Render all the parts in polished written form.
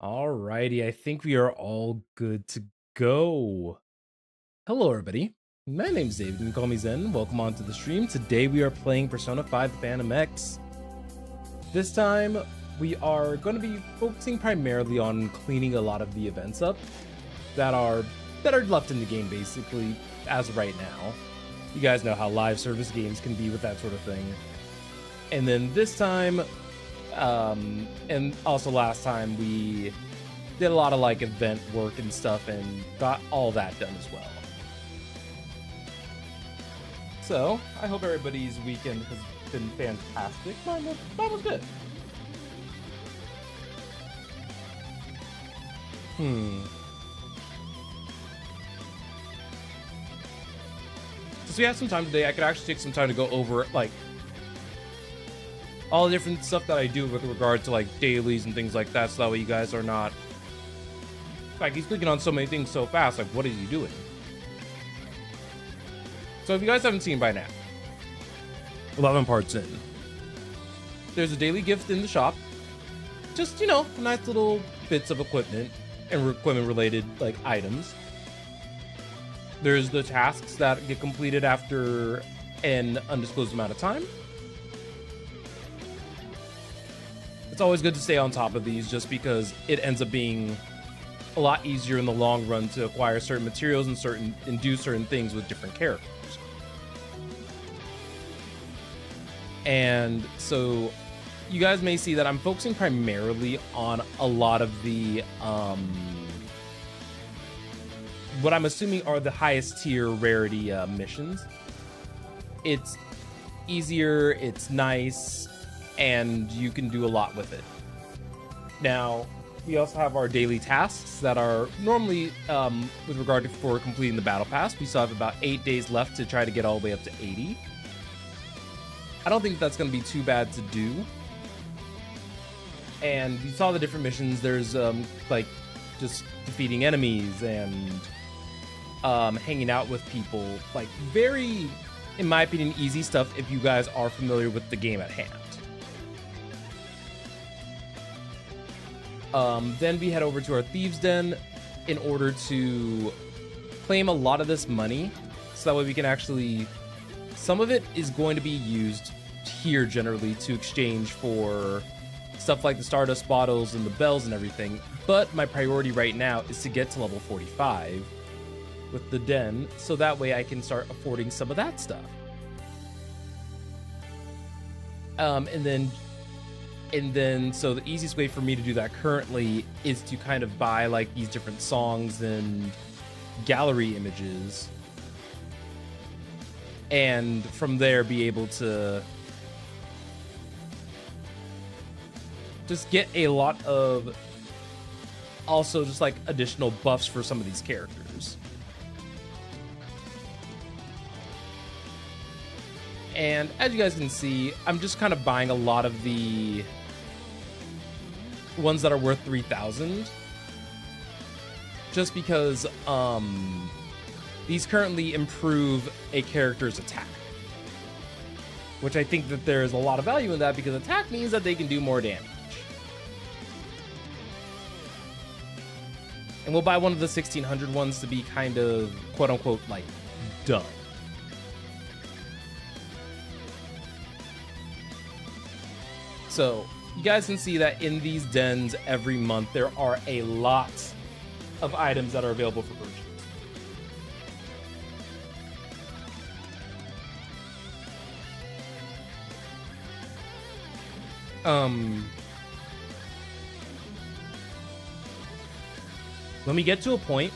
Alrighty, I think we are all good to go. Hello, everybody. My name's David. You can call me Zen. Welcome on to the stream. Today we are playing Persona 5 The Phantom X. This time we are going to be focusing primarily on cleaning a lot of the events up that are left in the game, basically, as of right now. You guys know how live service games can be with that sort of thing. And then this time, and also last time, we did a lot of like event work and stuff and got all that done as well. So I hope everybody's weekend has been fantastic. Mine was good. Since we have some time today, I could actually take some time to go over like all the different stuff that I do with regard to like dailies and things like that, so that way you guys are not like, he's clicking on so many things so fast, like what is he doing? So if you guys haven't seen by now, 11 parts in, there's a daily gift in the shop. Just, you know, nice little bits of equipment and equipment related like items. There's the tasks that get completed after an undisclosed amount of time. It's always good to stay on top of these just because it ends up being a lot easier in the long run to acquire certain materials and do certain things with different characters. And so you guys may see that I'm focusing primarily on a lot of the what I'm assuming are the highest tier rarity missions. It's easier, it's nice, and you can do a lot with it. Now, we also have our daily tasks that are normally, with regard to for completing the battle pass, we still have about 8 days left to try to get all the way up to 80. I don't think that's going to be too bad to do. And you saw the different missions. There's like just defeating enemies and hanging out with people. Like very, in my opinion, easy stuff if you guys are familiar with the game at hand. Then we head over to our Thieves' Den in order to claim a lot of this money, so that way we can actually, some of it is going to be used here generally to exchange for stuff like the Stardust bottles and the bells and everything, but my priority right now is to get to level 45 with the den, so that way I can start affording some of that stuff. And then, so the easiest way for me to do that currently is to kind of buy like these different songs and gallery images, and from there be able to just get a lot of also just like additional buffs for some of these characters. And as you guys can see, I'm just kind of buying a lot of the ones that are worth 3,000, just because these currently improve a character's attack, which I think that there is a lot of value in that, because attack means that they can do more damage. And we'll buy one of the 1600 ones to be kind of quote unquote like done. So you guys can see that in these dens every month, there are a lot of items that are available for purchase. When we get to a point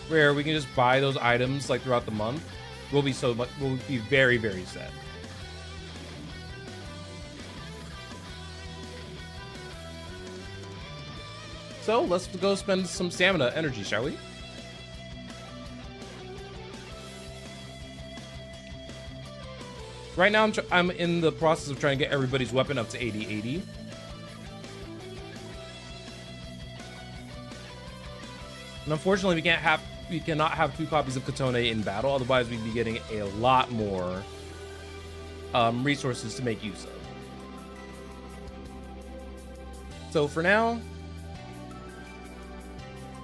where we can just buy those items like throughout the month, we'll be very, very set. So let's go spend some stamina energy, shall we? Right now, I'm in the process of trying to get everybody's weapon up to 80. And unfortunately, we cannot have 2 copies of Katone in battle. Otherwise, we'd be getting a lot more resources to make use of. So for now,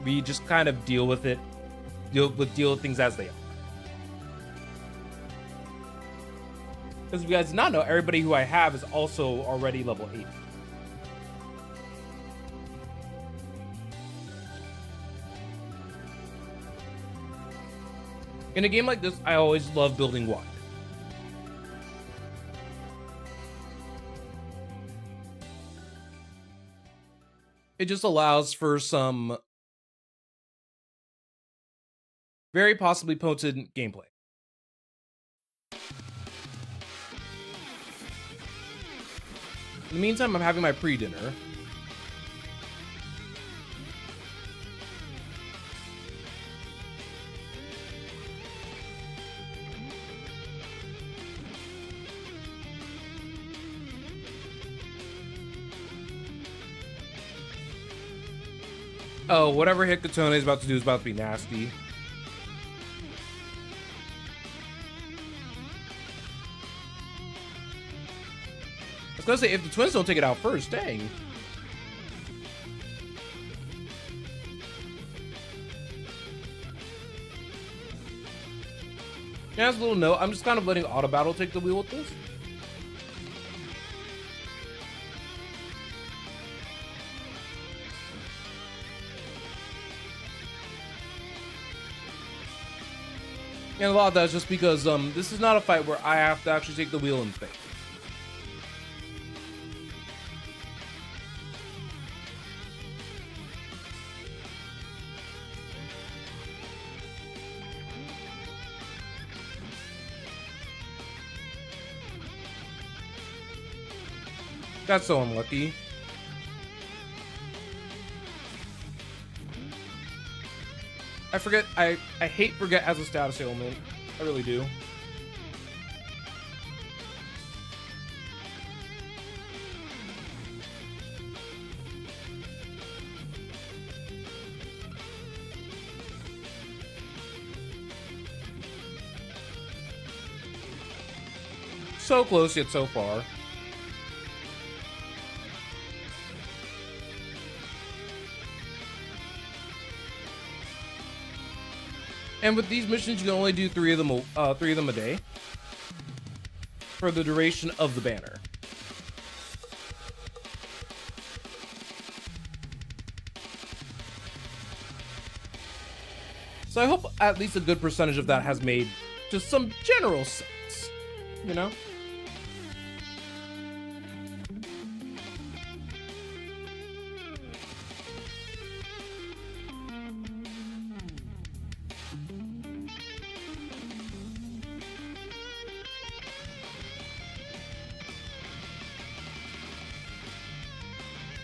we just kind of deal with it, deal with things as they are. Because if you guys did not know, everybody who I have is also already level 8. In a game like this, I always love building wide. It just allows for some very possibly potent gameplay. In the meantime, I'm having my pre-dinner. Oh, whatever Hikatone is about to do is about to be nasty. I was gonna say, if the twins don't take it out first, dang. Yeah, as a little note, I'm just kind of letting Auto Battle take the wheel with this. And a lot of that's just because this is not a fight where I have to actually take the wheel and think. That's so unlucky. I hate forget as a status ailment. I really do. So close yet so far. And with these missions, you can only do three of them a day for the duration of the banner. So I hope at least a good percentage of that has made just some general sense, you know?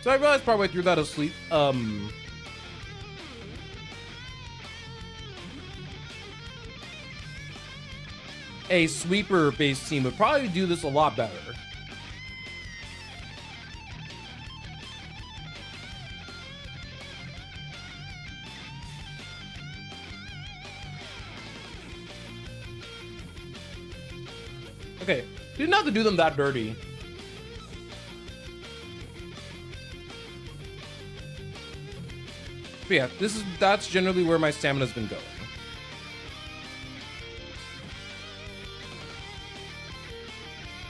So I realized partway through that asleep, a sweeper-based team would probably do this a lot better. Okay, you didn't have to do them that dirty. But yeah, that's generally where my stamina's been going.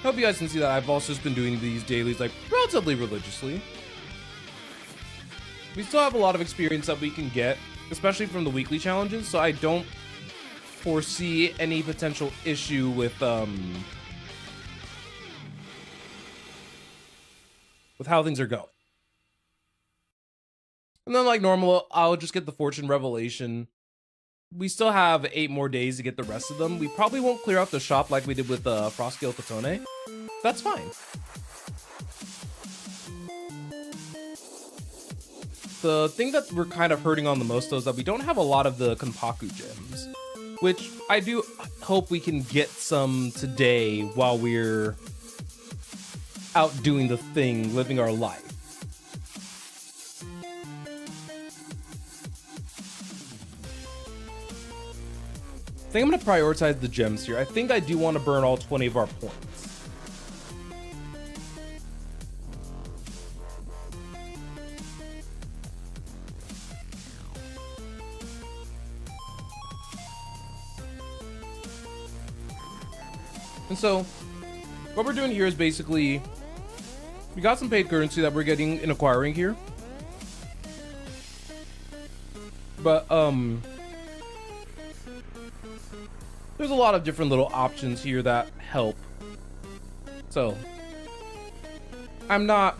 Hope you guys can see that I've also just been doing these dailies like relatively religiously. We still have a lot of experience that we can get, especially from the weekly challenges, so I don't foresee any potential issue with how things are going. And then, like normal, I'll just get the Fortune Revelation. We still have 8 more days to get the rest of them. We probably won't clear out the shop like we did with Frostgale Katone. That's fine. The thing that we're kind of hurting on the most, though, is that we don't have a lot of the Konpaku gems, which I do hope we can get some today while we're out doing the thing, living our life. I think I'm going to prioritize the gems here. I think I do want to burn all 20 of our points. And so what we're doing here is basically we got some paid currency that we're getting in acquiring here. But there's a lot of different little options here that help. So I'm not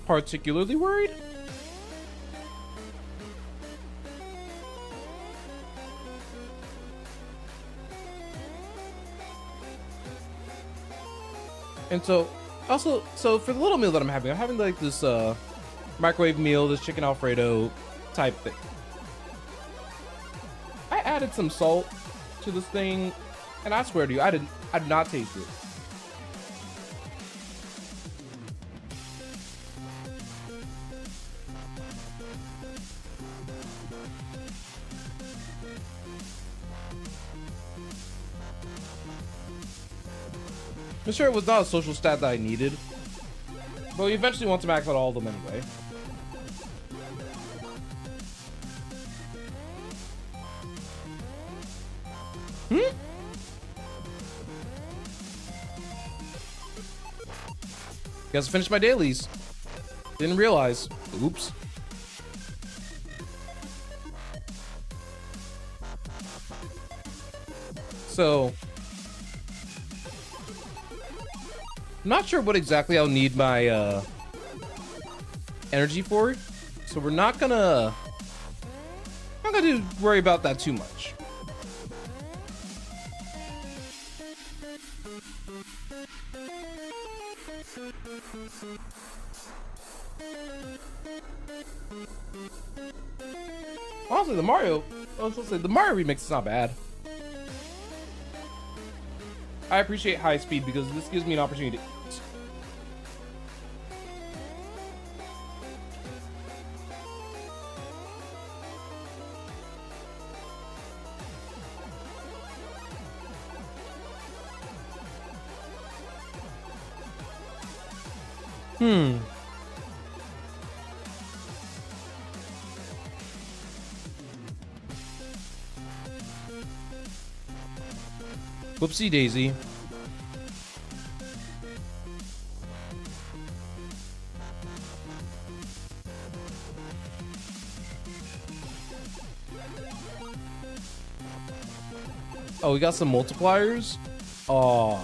particularly worried. And so also, so for the little meal that I'm having like this microwave meal, this chicken Alfredo type thing. I added some salt to this thing, and I swear to you, I did not taste it. I'm sure it was not a social stat that I needed, but we eventually want to max out all of them anyway. Guess I finished my dailies. Didn't realize. Oops. So I'm not sure what exactly I'll need my energy for, so we're not gonna worry about that too much. Honestly, the Mario remix is not bad. I appreciate high speed because this gives me an opportunity to eat. Whoopsie daisy. Oh, we got some multipliers. Oh.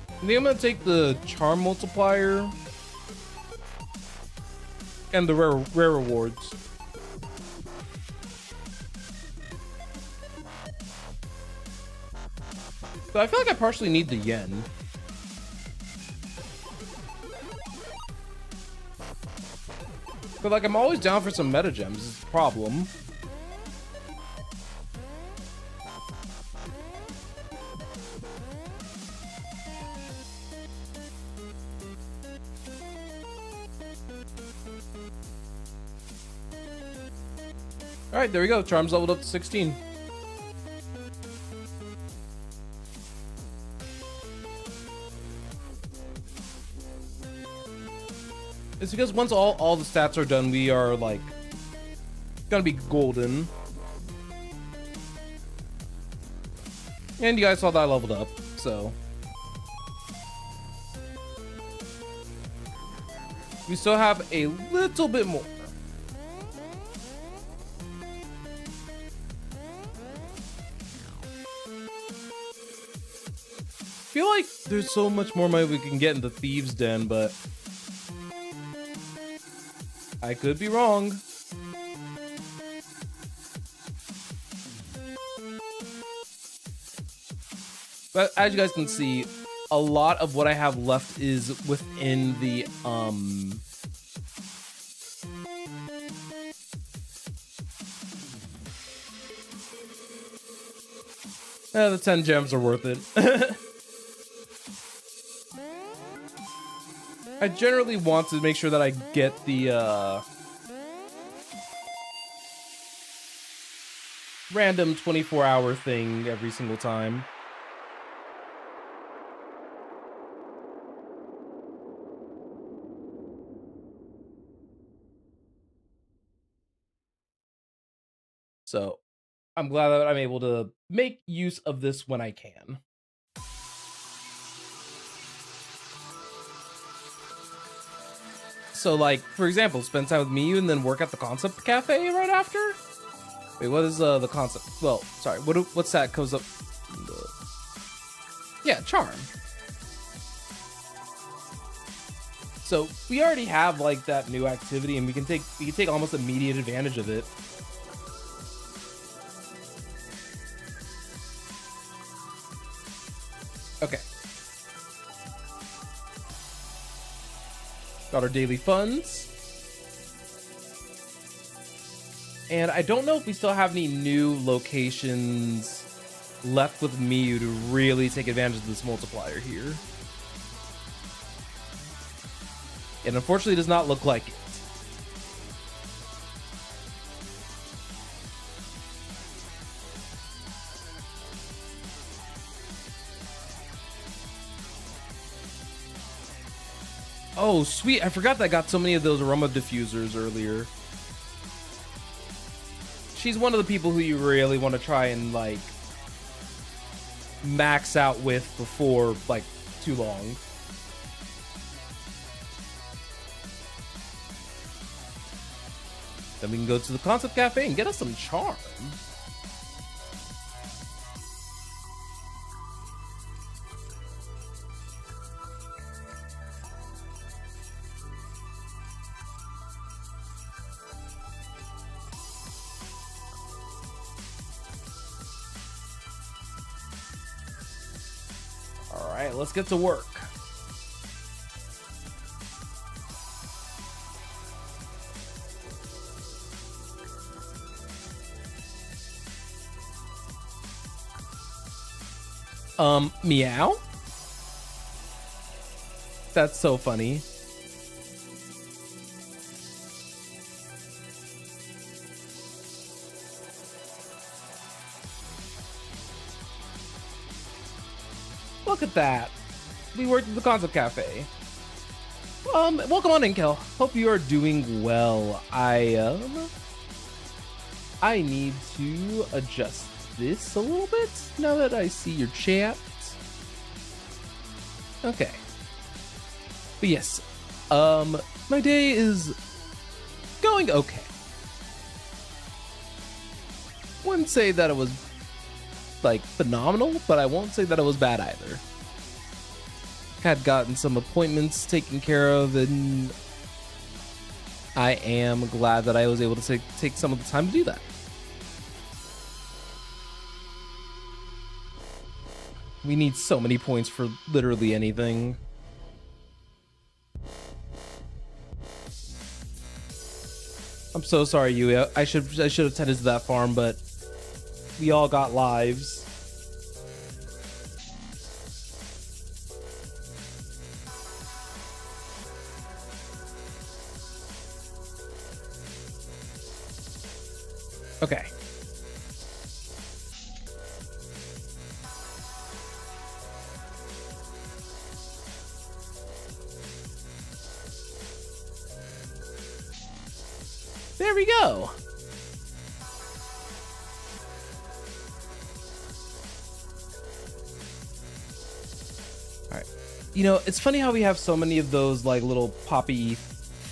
I think I'm gonna take the charm multiplier and the rare rewards. So I feel like I partially need the yen. But like I'm always down for some meta gems is the problem. All right, there we go. Charms leveled up to 16. It's because once all the stats are done, we are like gonna be golden. And you guys saw that I leveled up, so we still have a little bit more. I feel like there's so much more money we can get in the Thieves' Den, but I could be wrong. But as you guys can see, a lot of what I have left is within the the 10 gems are worth it. I generally want to make sure that I get the random 24-hour thing every single time. So I'm glad that I'm able to make use of this when I can. So, like, for example, spend time with me and then work at the concept cafe right after? Wait, what is the concept? Well, sorry, what's that comes up? Yeah, charm. So we already have like that new activity, and we can take almost immediate advantage of it. Okay. Got our daily funds. And I don't know if we still have any new locations left with Miyu to really take advantage of this multiplier here. It unfortunately does not look like it. Oh, sweet. I forgot that I got so many of those aroma diffusers earlier. She's one of the people who you really want to try and, like, max out with before, like, too long. Then we can go to the concept cafe and get us some charm. All right, let's get to work. Meow? That's so funny. Look at that. We worked at the concept cafe. Welcome on in, Kel. Hope you are doing well. I need to adjust this a little bit now that I see your chat. Okay. But yes, my day is going okay. Wouldn't say that it was like phenomenal, but I won't say that it was bad either. Had gotten some appointments taken care of, and I am glad that I was able to take some of the time to do that. We need so many points for literally anything. I'm so sorry, Yui. I should have tended to that farm, but we all got lives. Okay. There we go. All right. You know, it's funny how we have so many of those like little poppy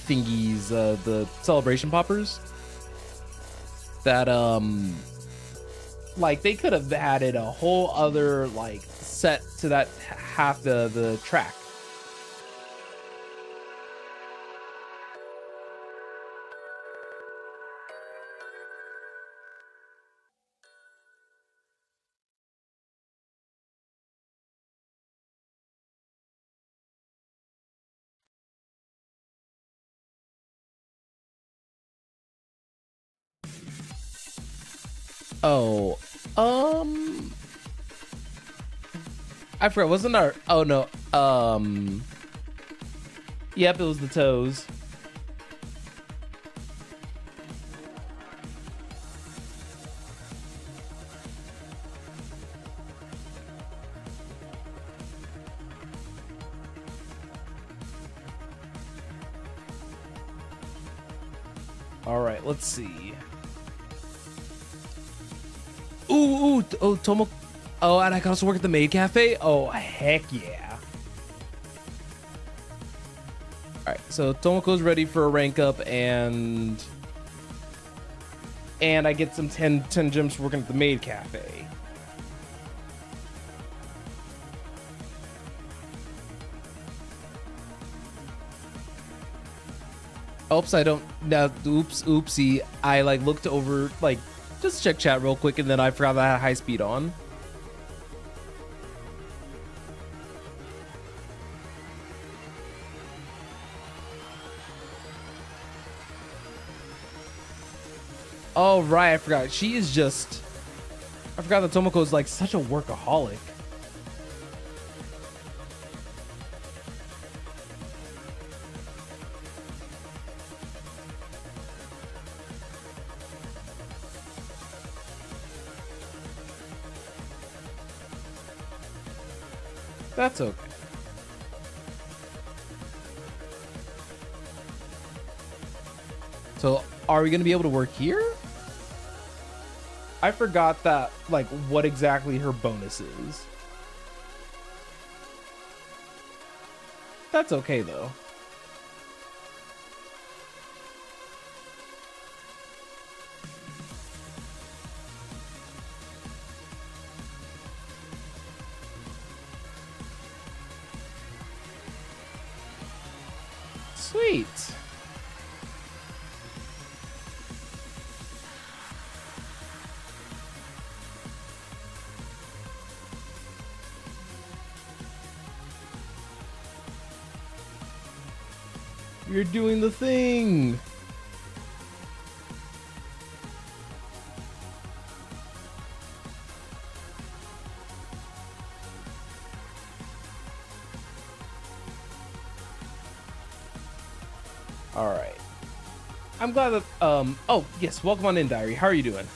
thingies, the celebration poppers. That like they could have added a whole other like set to that half the track. Oh, I forgot. Wasn't our? Oh no. Yep, it was the toes. All right, let's see. Oh, Tomo. Oh, and I can also work at the maid cafe. Oh, heck yeah. All right, so Tomoko's ready for a rank up, and I get some 10 gems for working at the maid cafe. Oops, I don't. Now, oopsie. I like looked over, like, just check chat real quick, and then I forgot that I had high speed on. Oh, right, I forgot. She is just... I forgot that Tomoko is, like, such a workaholic. That's okay. So, are we going to be able to work here? I forgot that, like, what exactly her bonus is. That's okay, though. Sweet. You're doing the thing. All right. I'm glad that, oh, yes, welcome on in, Diary. How are you doing?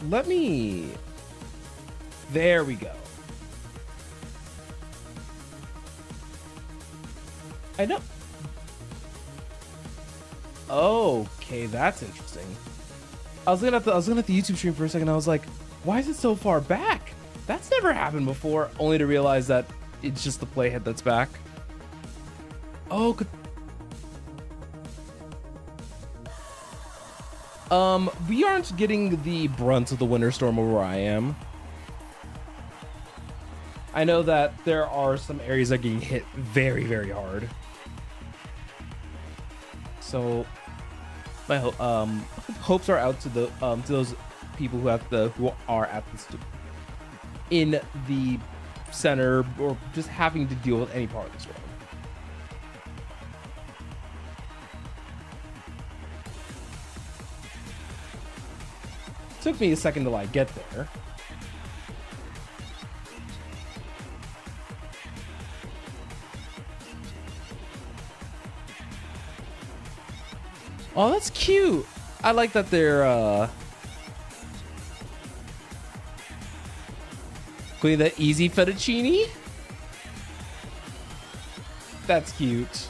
Let me, there we go. I know. Okay, that's interesting. I was looking at the YouTube stream for a second. I was like, why is it so far back? That's never happened before, only to realize that it's just the playhead that's back. Oh, good. We aren't getting the brunt of the winter storm over where I am. I know that there are some areas that are getting hit very, very hard. So my hopes are out to the to those people who are at the in the center or just having to deal with any part of the storm. Took me a second to like get there. Oh, that's cute. I like that they're including that easy fettuccine. That's cute.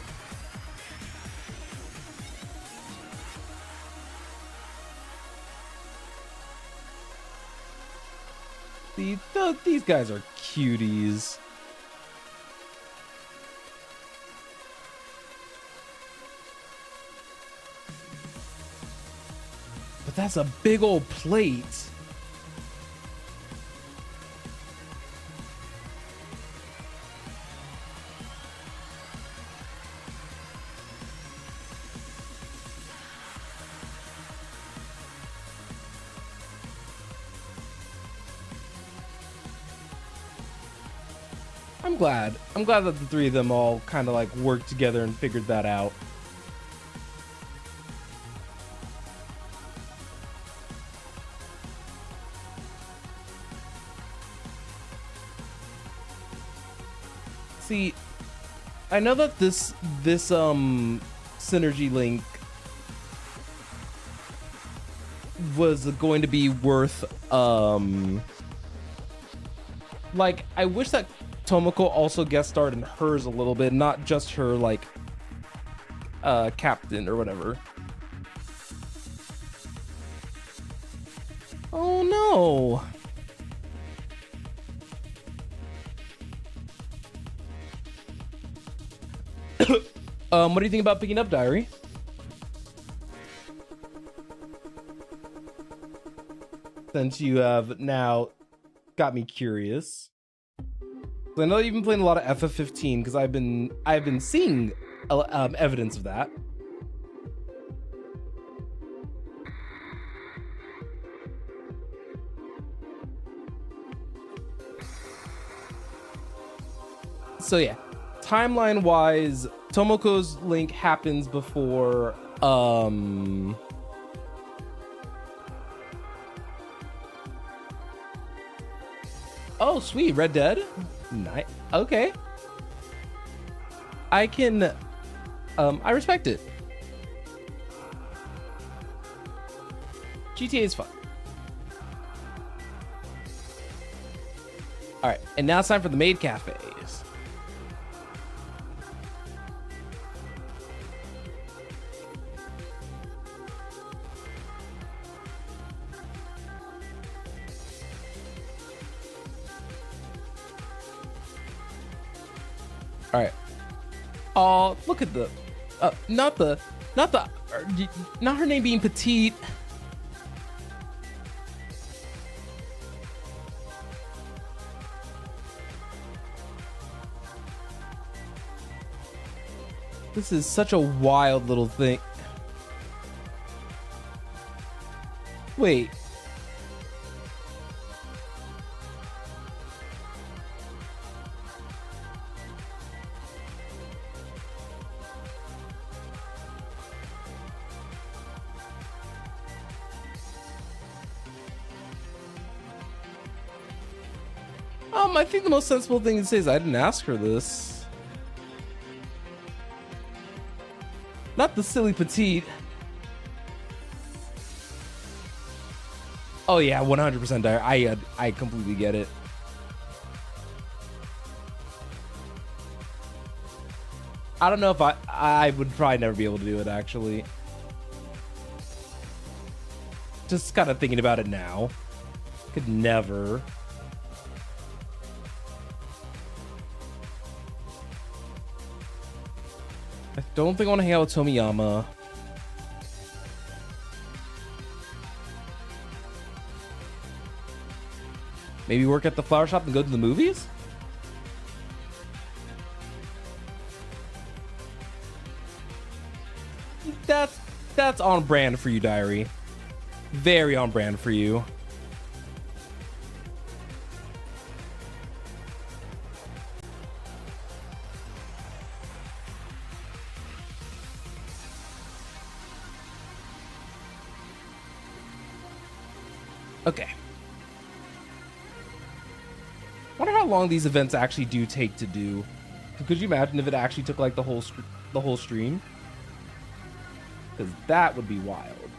These guys are cuties. But that's a big old plate. I'm glad that the three of them all kind of like worked together and figured that out. See, I know that this synergy link was going to be worth like I wish that Tomoko also guest starred in hers a little bit, not just her like captain or whatever. know. What do you think about picking up Diary? Since you have now got me curious. I know you've been playing a lot of FF15 because I've been seeing evidence of that. So yeah, timeline wise, Tomoko's link happens before oh sweet, Red Dead. Nice. Okay. I can I respect it. GTA is fun. All right, and now it's time for the maid cafes. All right. Oh, look at the, not her name being petite. This is such a wild little thing. Wait. I think the most sensible thing to say is I didn't ask her this. Not the silly petite. Oh yeah, 100% dire. I completely get it. I don't know if I would probably never be able to do it actually. Just kind of thinking about it now. Could never. I don't think I want to hang out with Tomiyama. Maybe work at the flower shop and go to the movies? That's on brand for you, Diary. Very on brand for you. Okay. Wonder how long these events actually do take to do. Could you imagine if it actually took like the whole stream? Because that would be wild.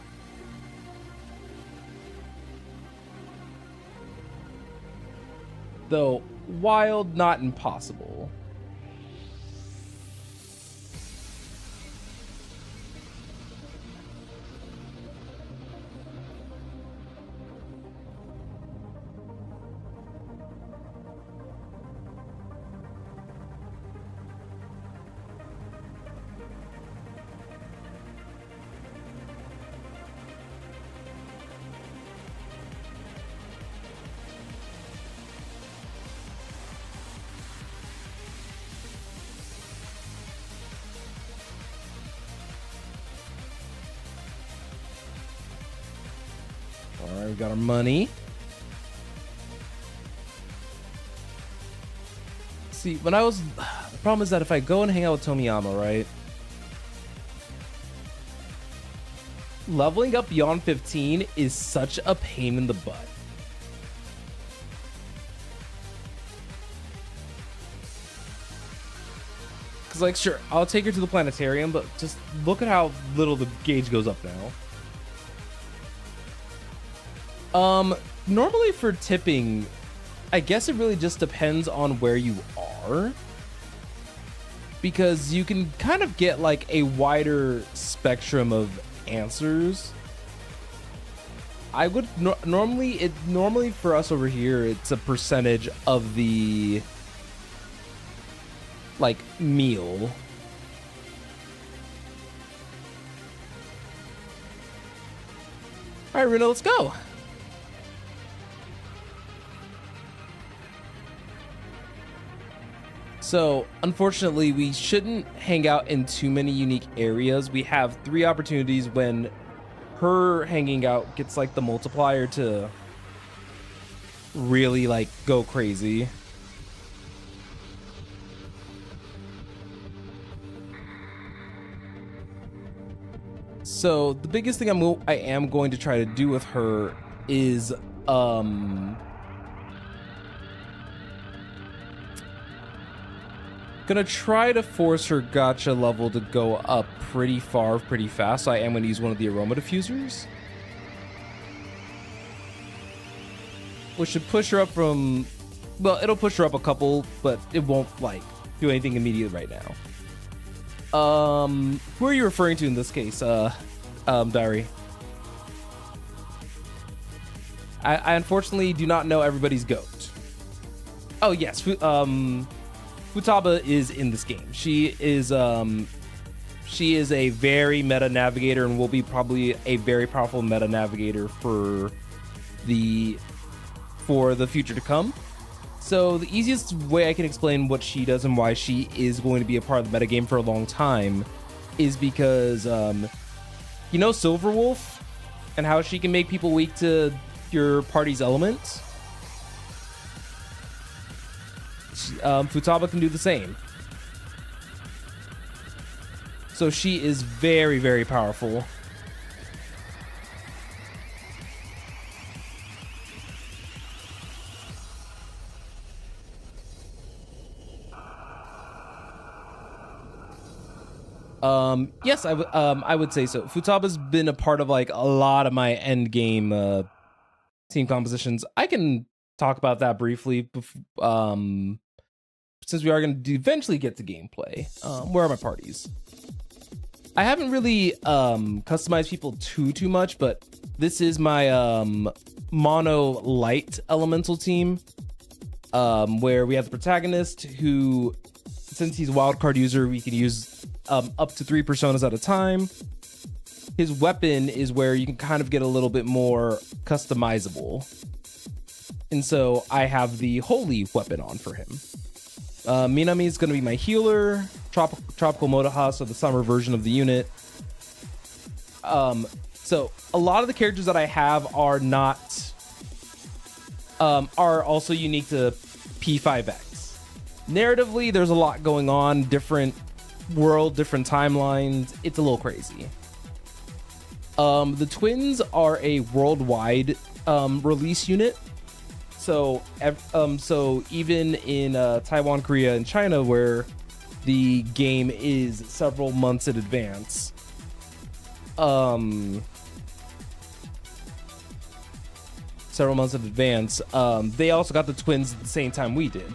Though wild, not impossible. Alright, we got our money. See, when I was... The problem is that if I go and hang out with Tomiyama, right? Leveling up beyond 15 is such a pain in the butt. Because, like, sure, I'll take her to the planetarium, but just look at how little the gauge goes up now. Normally for tipping, I guess it really just depends on where you are. Because you can kind of get like a wider spectrum of answers. I would normally for us over here, it's a percentage of the like meal. All right, Runa, let's go. So, unfortunately, we shouldn't hang out in too many unique areas. We have 3 opportunities when her hanging out gets like the multiplier to really like go crazy. So the biggest thing I am going to try to do with her is gonna try to force her gacha level to go up pretty far, pretty fast. So I am gonna use one of the aroma diffusers, which should push her up from, well, it'll push her up a couple, but it won't like do anything immediate right now. Who are you referring to in this case, Diary? I unfortunately do not know everybody's goat. Oh yes, Futaba is in this game. She is a very meta navigator and will be probably a very powerful meta navigator for the future to come. So the easiest way I can explain what she does and why she is going to be a part of the metagame for a long time is because, you know, Silverwolf and how she can make people weak to your party's elements. Futaba can do the same. So she is very, very powerful. Yes, I would say so. Futaba's been a part of like a lot of my end game team compositions. I can talk about that briefly since we are going to eventually get to gameplay. Where are my parties? I haven't really customized people too much, but this is my mono light elemental team, where we have the protagonist who, since he's a wildcard user, we can use up to 3 personas at a time. His weapon is where you can kind of get a little bit more customizable. And so I have the holy weapon on for him. Minami is going to be my healer. Tropical Motoha, so the summer version of the unit. So a lot of the characters that I have are not are also unique to P5X. Narratively, there's a lot going on, different world, different timelines. It's a little crazy. The twins are a worldwide release unit. So even in Taiwan, Korea, and China, where the game is several months in advance, they also got the twins at the same time we did.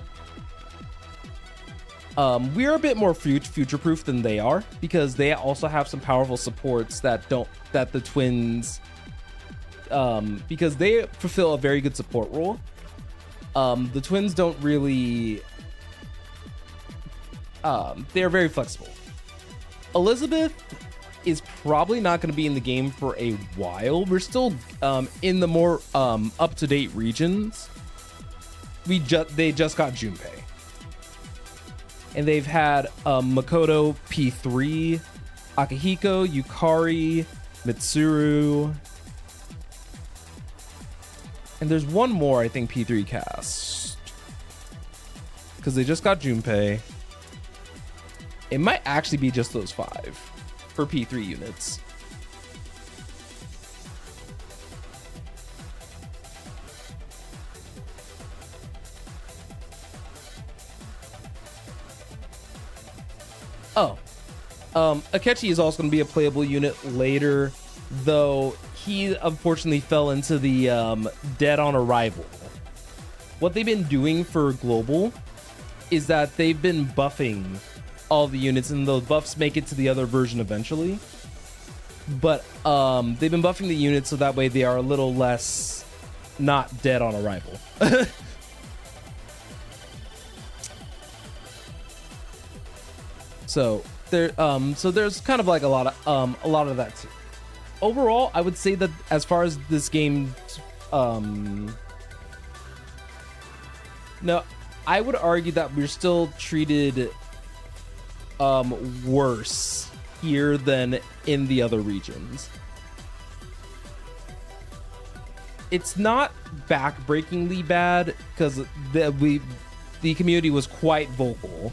We're a bit more future-proof than they are because they also have some powerful supports that the twins, because they fulfill a very good support role. The twins don't really, they're very flexible. Elizabeth is probably not going to be in the game for a while. We're still in the more up-to-date regions. They just got Junpei. And they've had Makoto P3, Akihiko, Yukari, Mitsuru. And there's one more, I think, P3 cast. Because they just got Junpei. It might actually be just those 5 for P3 units. Oh, Akechi is also going to be a playable unit later, though he unfortunately fell into the dead on arrival. What they've been doing for global is that they've been buffing all the units, and those buffs make it to the other version eventually. but they've been buffing the units so that way they are a little less not dead on arrival. So there's kind of like a lot of that too. Overall, I would say that as far as this game, no, I would argue that we're still treated worse here than in the other regions. It's not backbreakingly bad because the community was quite vocal.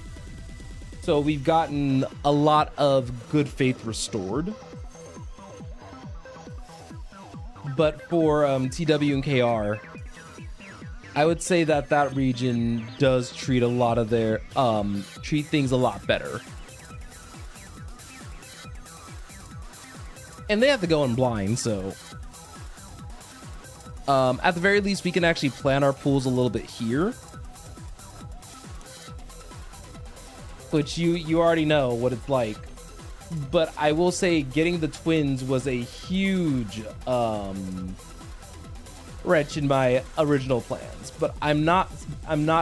So we've gotten a lot of good faith restored. But for TW and KR, I would say that that region does treat a lot of their treat things a lot better. And they have to go in blind, so at the very least we can actually plan our pools a little bit here. Which you already know what it's like. But I will say getting the twins was a huge wrench in my original plans. But I'm not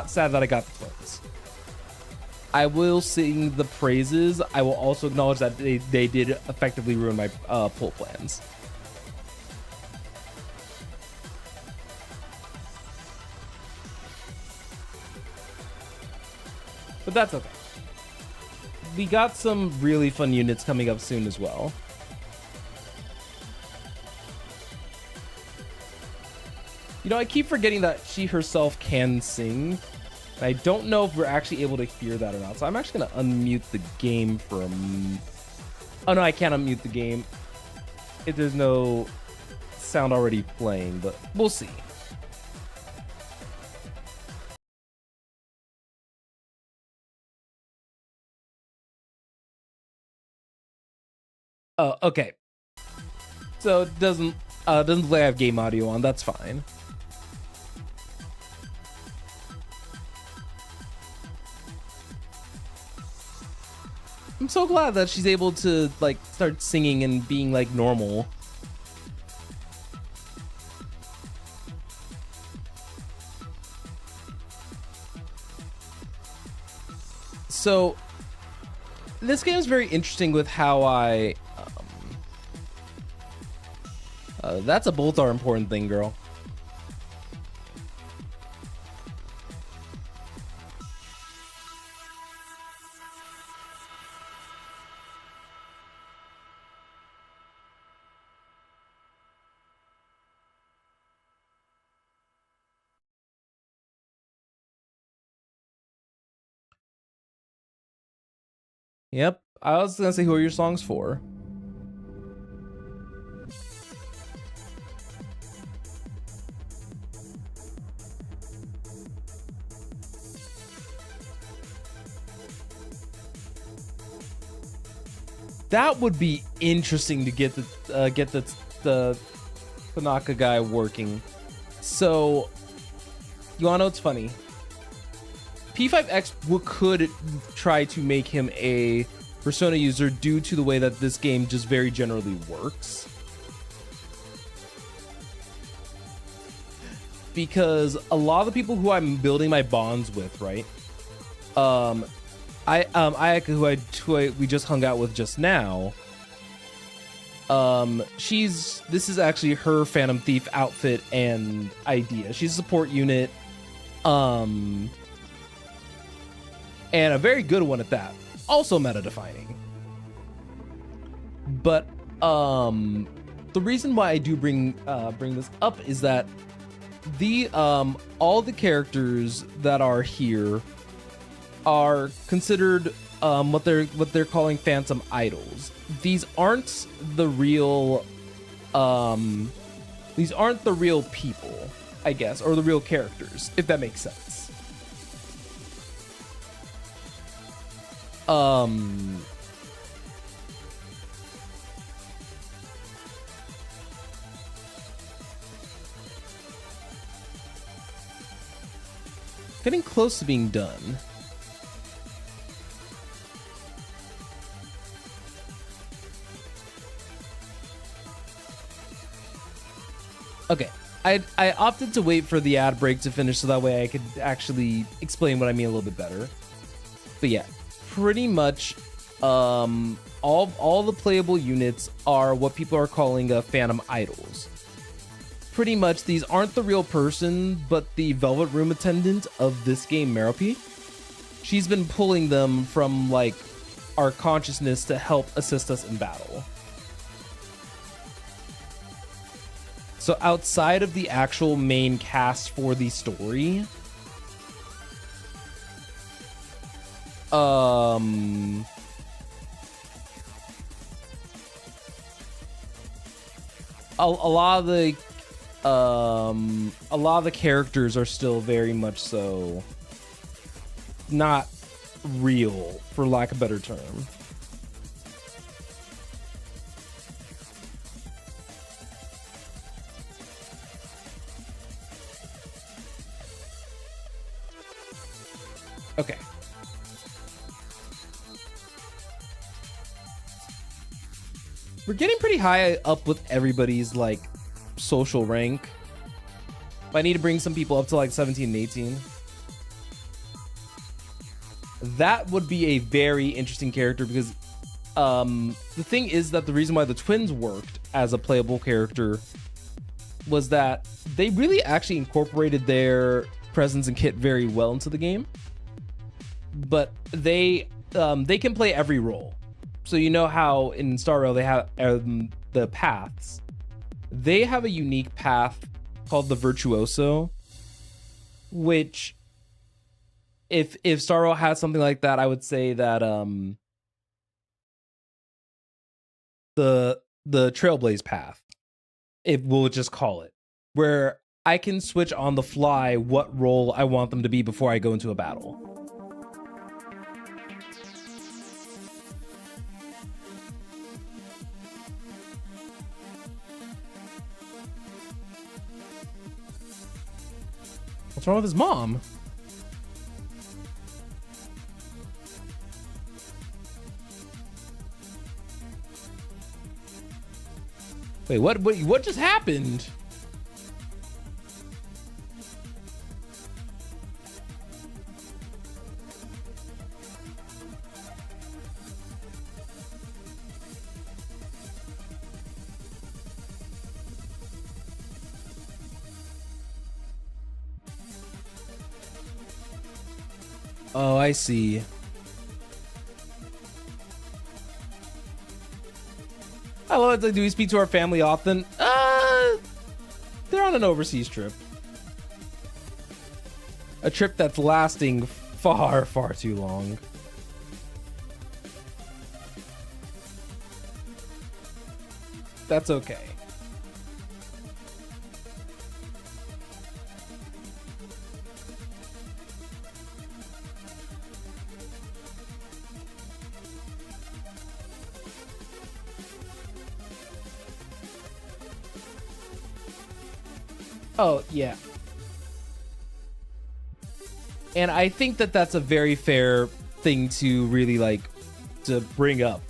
sad that I got the twins. I will sing the praises. I will also acknowledge that they did effectively ruin my pull plans. But that's okay. We got some really fun units coming up soon as well. You know, I keep forgetting that she herself can sing. And I don't know if we're actually able to hear that or not. So I'm actually going to unmute the game for a Oh, no, I can't unmute the game if there's no sound already playing, but we'll see. Oh, okay. So it doesn't look like I have game audio on. That's fine. I'm so glad that she's able to like start singing and being like normal. So this game is very interesting with how I that's a both are important thing, girl. Yep, I was gonna say, who are your songs for? That would be interesting to get the Tanaka guy working. So, you wanna know what's funny? P5X could try to make him a Persona user due to the way that this game just very generally works. Because a lot of the people who I'm building my bonds with, right? Ayaka, who we just hung out with just now. This is actually her Phantom Thief outfit and idea. She's a support unit. And a very good one at that. Also meta defining. But the reason why I do bring this up is that all the characters that are here are considered what they're calling phantom idols. These aren't the real people, I guess, or the real characters, if that makes sense. Getting close to being done. Okay, I opted to wait for the ad break to finish so that way I could actually explain what I mean a little bit better. But yeah, pretty much all the playable units are what people are calling phantom idols. Pretty much these aren't the real person, but the Velvet Room attendant of this game, Merope. She's been pulling them from like our consciousness to help assist us in battle. So outside of the actual main cast for the story, a lot of the characters are still very much so not real, for lack of a better term. Okay. We're getting pretty high up with everybody's like social rank. I need to bring some people up to like 17 and 18. That would be a very interesting character because the thing is that the reason why the twins worked as a playable character was that they really actually incorporated their presence and kit very well into the game. But they can play every role. So you know how in Star Rail they have the paths. They have a unique path called the Virtuoso, which if Star Rail has something like that, I would say that the Trailblaze path, if we'll just call it, where I can switch on the fly what role I want them to be before I go into a battle. What's wrong with his mom? Wait, what just happened? Oh, I see. Hello, do we speak to our family often? They're on an overseas trip. A trip that's lasting far, far too long. That's okay. Oh, yeah. And I think that that's a very fair thing to really like to bring up.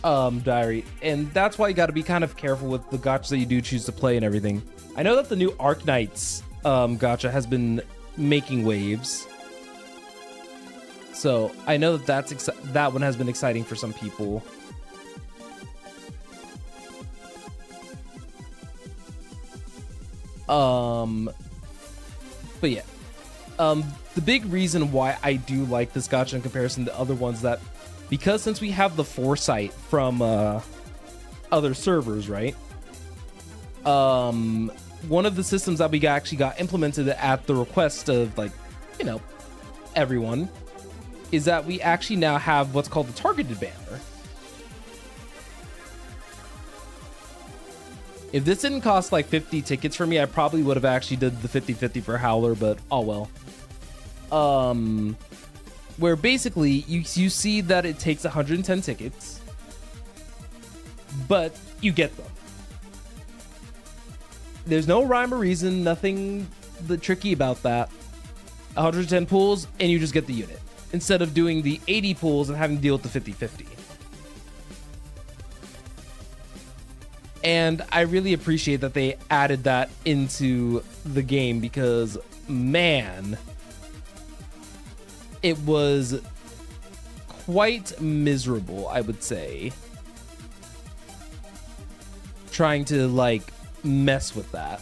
Diary. And that's why you got to be kind of careful with the gachas that you do choose to play and everything. I know that the new Arc Knights gacha has been making waves. So I know that that one has been exciting for some people. But yeah, the big reason why I do like this gacha in comparison to other ones that, because since we have the foresight from other servers, right? One of the systems that we actually got implemented at the request of, like, you know, everyone, is that we actually now have what's called the targeted banner. If this didn't cost like 50 tickets for me, I probably would have actually did the 50-50 for Howler, but oh well. Where basically you see that it takes 110 tickets, but you get them. There's no rhyme or reason, nothing tricky about that. 110 pulls and you just get the unit, instead of doing the 80 pulls and having to deal with the 50-50. And I really appreciate that they added that into the game because, man, it was quite miserable, I would say, trying to like mess with that.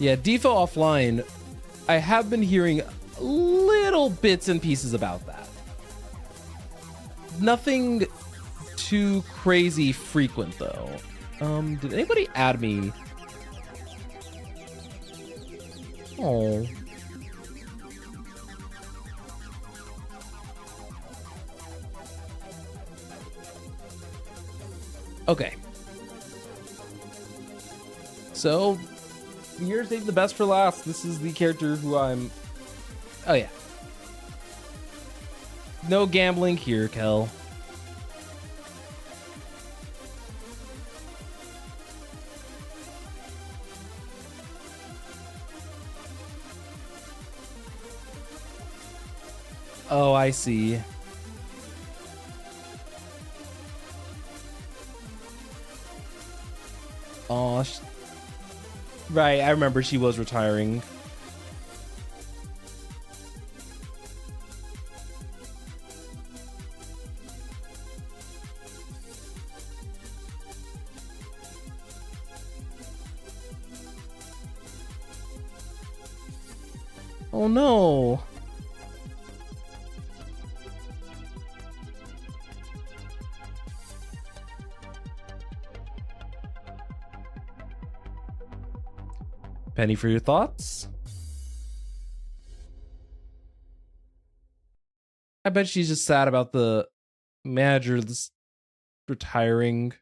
Yeah, Defo Offline, I have been hearing little bits and pieces about that. Nothing too crazy frequent though. Did anybody add me? Oh. Okay. So, you're saving the best for last. This is the character who I'm... Oh, yeah. No gambling here, Kel. Oh, I see. Oh, right, I remember she was retiring. Oh no. Penny, for your thoughts? I bet she's just sad about the manager that's retiring.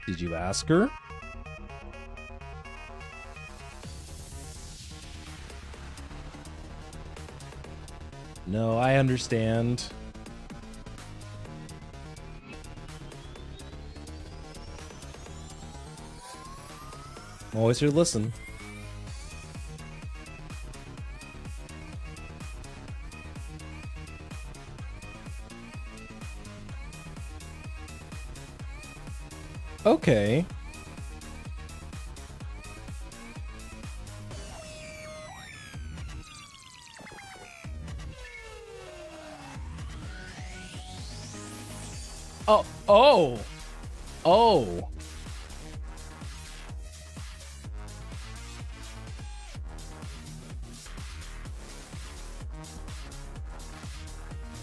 Did you ask her? No, I understand. I'm always here to listen. Okay. Oh, oh, oh.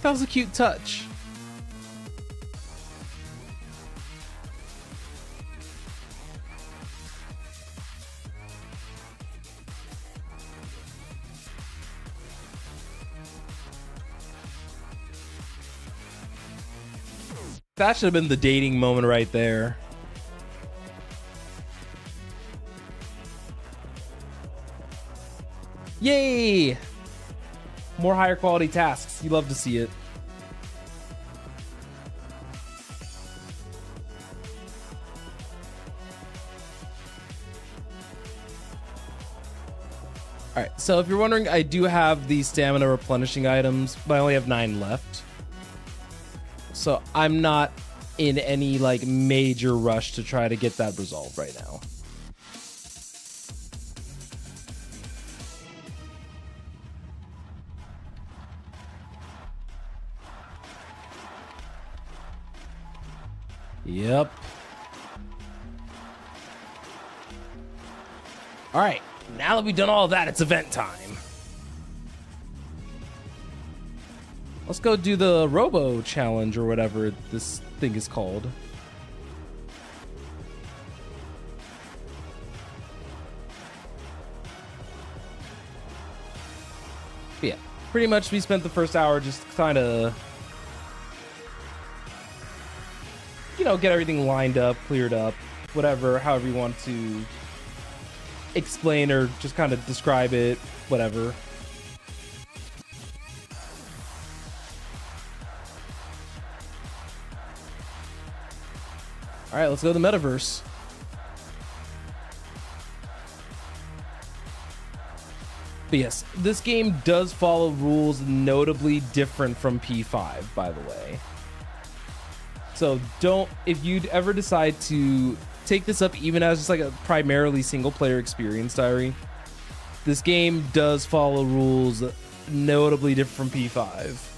That was a cute touch. That should have been the dating moment right there. Yay! More higher quality tasks. You love to see it. Alright, so if you're wondering, I do have the stamina replenishing items, but I only have 9 left. So I'm not in any like major rush to try to get that resolved right now. Yep. All right, now that we've done all of that, it's event time. Let's go do the Robo Challenge or whatever this thing is called. But yeah, pretty much we spent the first hour just kind of, you know, get everything lined up, cleared up, whatever, however you want to explain or just kind of describe it, whatever. All right, let's go to the metaverse. But yes, this game does follow rules notably different from P5, by the way. So if you'd ever decide to take this up even as just like a primarily single player experience, Diary, this game does follow rules notably different from P5.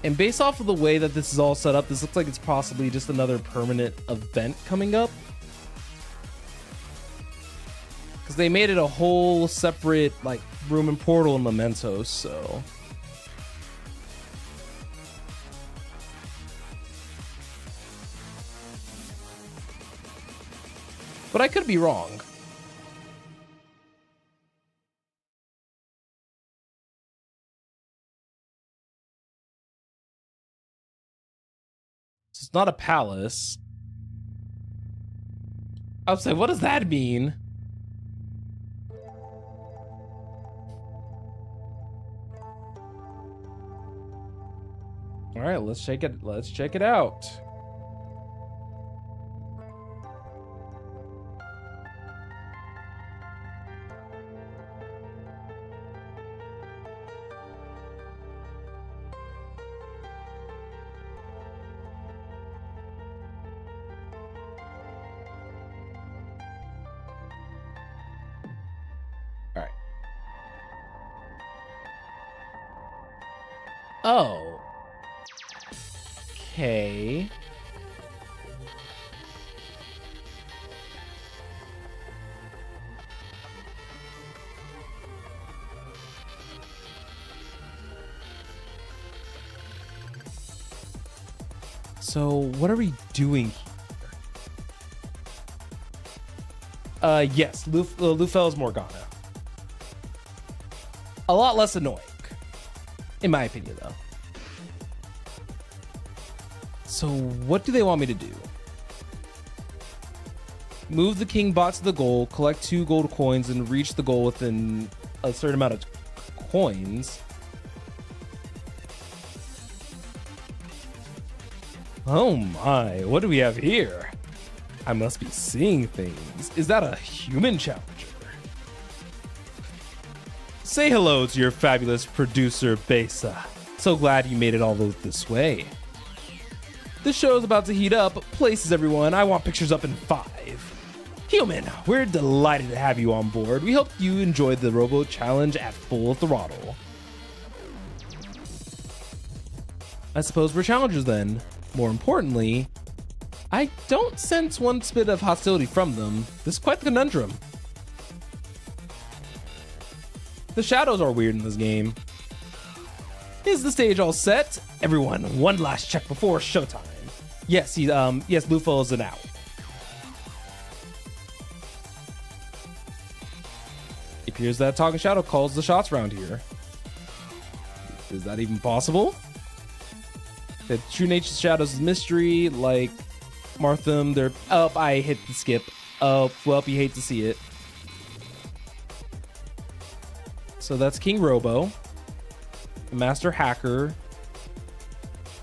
And based off of the way that this is all set up, this looks like it's possibly just another permanent event coming up. Because they made it a whole separate like room and portal in Mementos, so. But I could be wrong. It's not a palace. I was like, what does that mean? All right, let's check it out. All right. Oh. Okay. So what are we doing here? Yes, Lufel's Morgana. A lot less annoying, in my opinion, though. So what do they want me to do? Move the king bot to the goal, collect 2 gold coins, and reach the goal within a certain amount of coins. Oh my, what do we have here? I must be seeing things. Is that a human challenger? Say hello to your fabulous producer, Besa. So glad you made it all this way. The show's about to heat up. Places, everyone. I want pictures up in 5. Human, we're delighted to have you on board. We hope you enjoyed the rowboat challenge at full throttle. I suppose we're challengers then. More importantly, I don't sense one bit of hostility from them. This is quite the conundrum. The shadows are weird in this game. Is the stage all set? Everyone, one last check before showtime. Yes, yes, Lufel is an out. It appears that Talking Shadow calls the shots around here. Is that even possible? The true nature of shadows is mystery, like Martham, they're up. I hit the skip. Oh, well, you hate to see it. So that's King Robo, Master Hacker.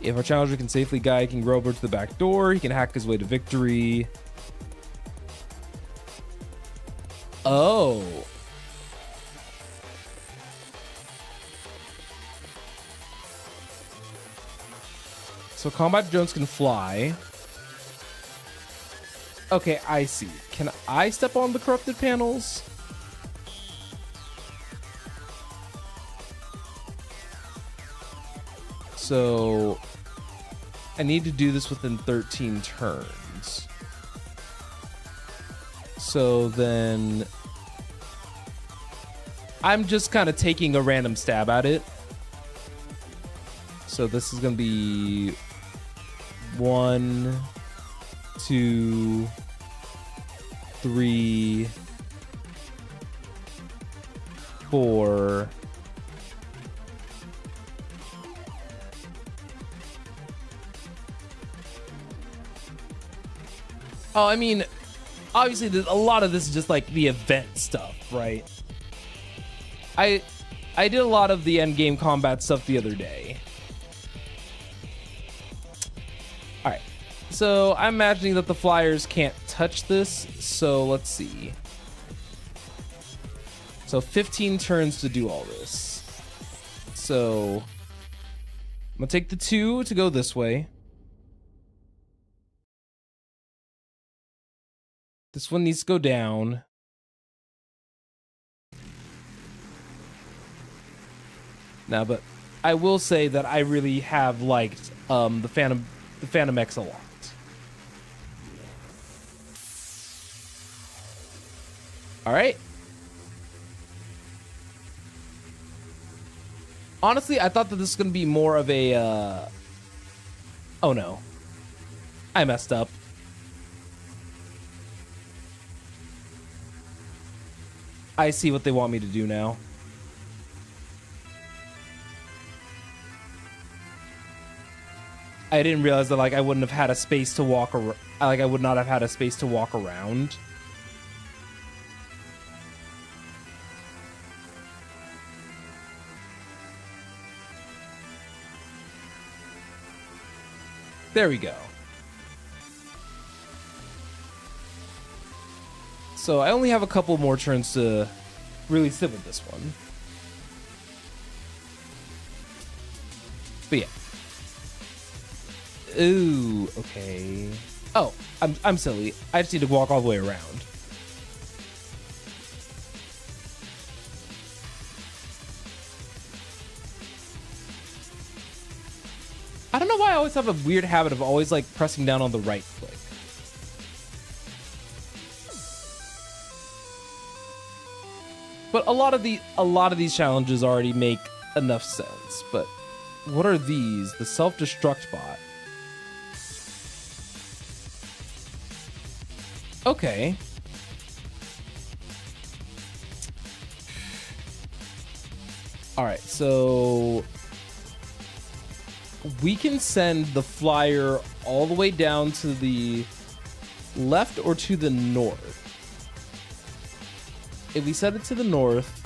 If our challenger can safely guide King Robo to the back door, he can hack his way to victory. Oh. So Combat Jones can fly. Okay, I see. Can I step on the corrupted panels? So I need to do this within 13 turns. So then I'm just kind of taking a random stab at it. So this is going to be 1, 2, 3, 4, Oh, I mean, obviously, a lot of this is just like the event stuff, right? I did a lot of the end game combat stuff the other day. All right, so I'm imagining that the flyers can't touch this. So let's see. So 15 turns to do all this. So I'm gonna take the 2 to go this way. This one needs to go down. Now, but I will say that I really have liked the Phantom X a lot. All right. Honestly, I thought that this was gonna be more of a. Oh no, I messed up. I see what they want me to do now. I didn't realize that like I wouldn't have had a space to walk around. Like I would not have had a space to walk around. There we go. So I only have a couple more turns to really sit with this one. But yeah. Ooh, okay. Oh, I'm silly. I just need to walk all the way around. I don't know why I always have a weird habit of always like pressing down on the right click. But a lot of these challenges already make enough sense. But what are these? The self-destruct bot. Okay. All right, so we can send the flyer all the way down to the left or to the north. If we set it to the north,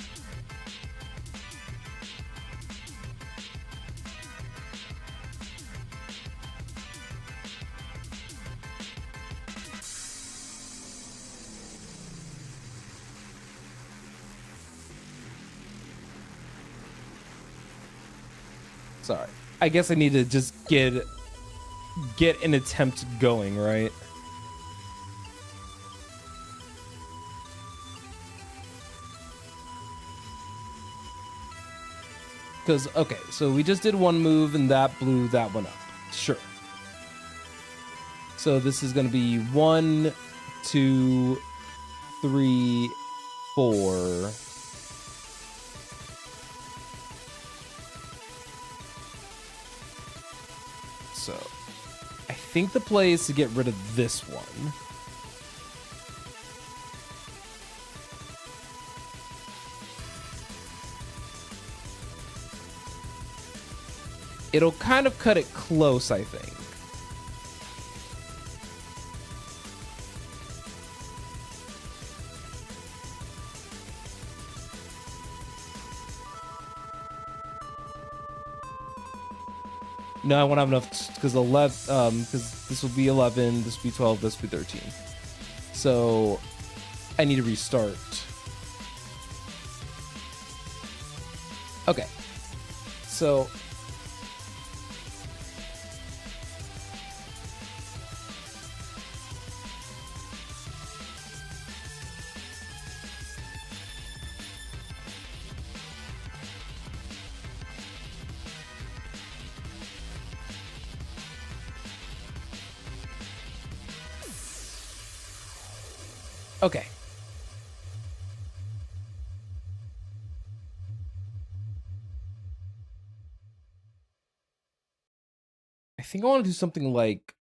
sorry. I guess I need to just get an attempt going, right? Because, okay, so we just did one move and that blew that one up. Sure. So this is going to be 1, 2, 3, 4. So I think the play is to get rid of this one. It'll kind of cut it close, I think. No, I won't have enough because 11. Because this will be 11. This will be 12. This will be 13. So I need to restart. Okay. So. Okay. I think I want to do something like.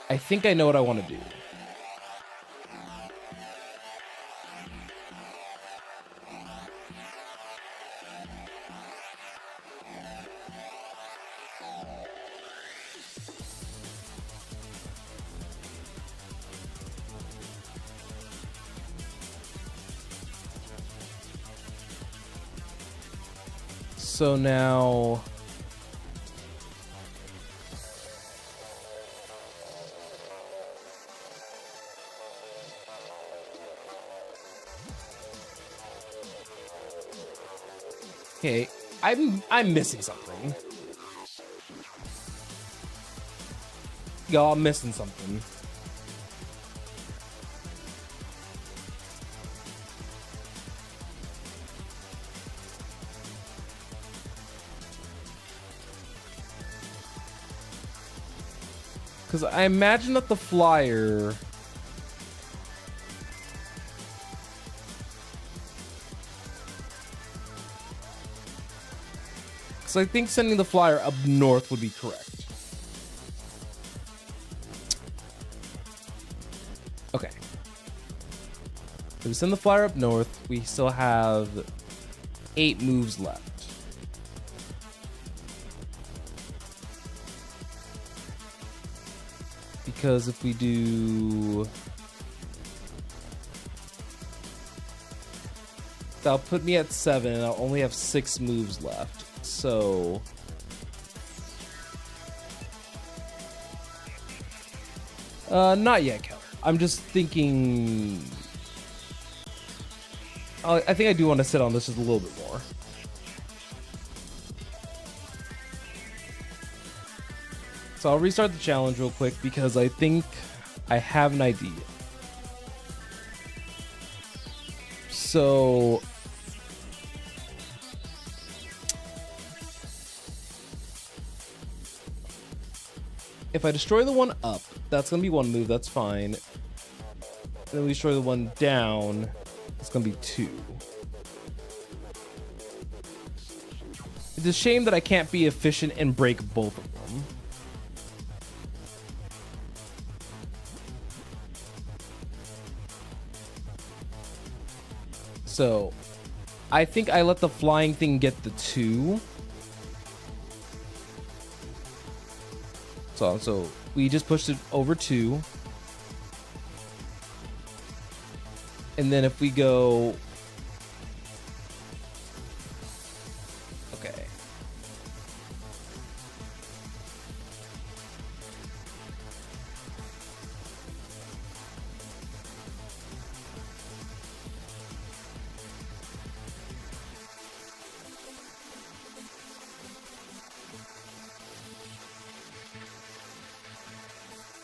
I think I know what I want to do. So now... Okay, I'm missing something. Y'all, I'm missing something. Because I imagine that the flyer... Because I think sending the flyer up north would be correct. Okay. So we send the flyer up north. We still have 8 moves left. Because if we do... That'll put me at 7, and I'll only have 6 moves left. So... not yet, Keller. I'm just thinking... I think I do want to sit on this just a little bit more. So I'll restart the challenge real quick because I think I have an idea. So... if I destroy the one up, that's going to be 1 move, that's fine. And then we destroy the one down, it's going to be 2. It's a shame that I can't be efficient and break both of them. So, I think I let the flying thing get the 2. So we just pushed it over 2. And then if we go... Okay.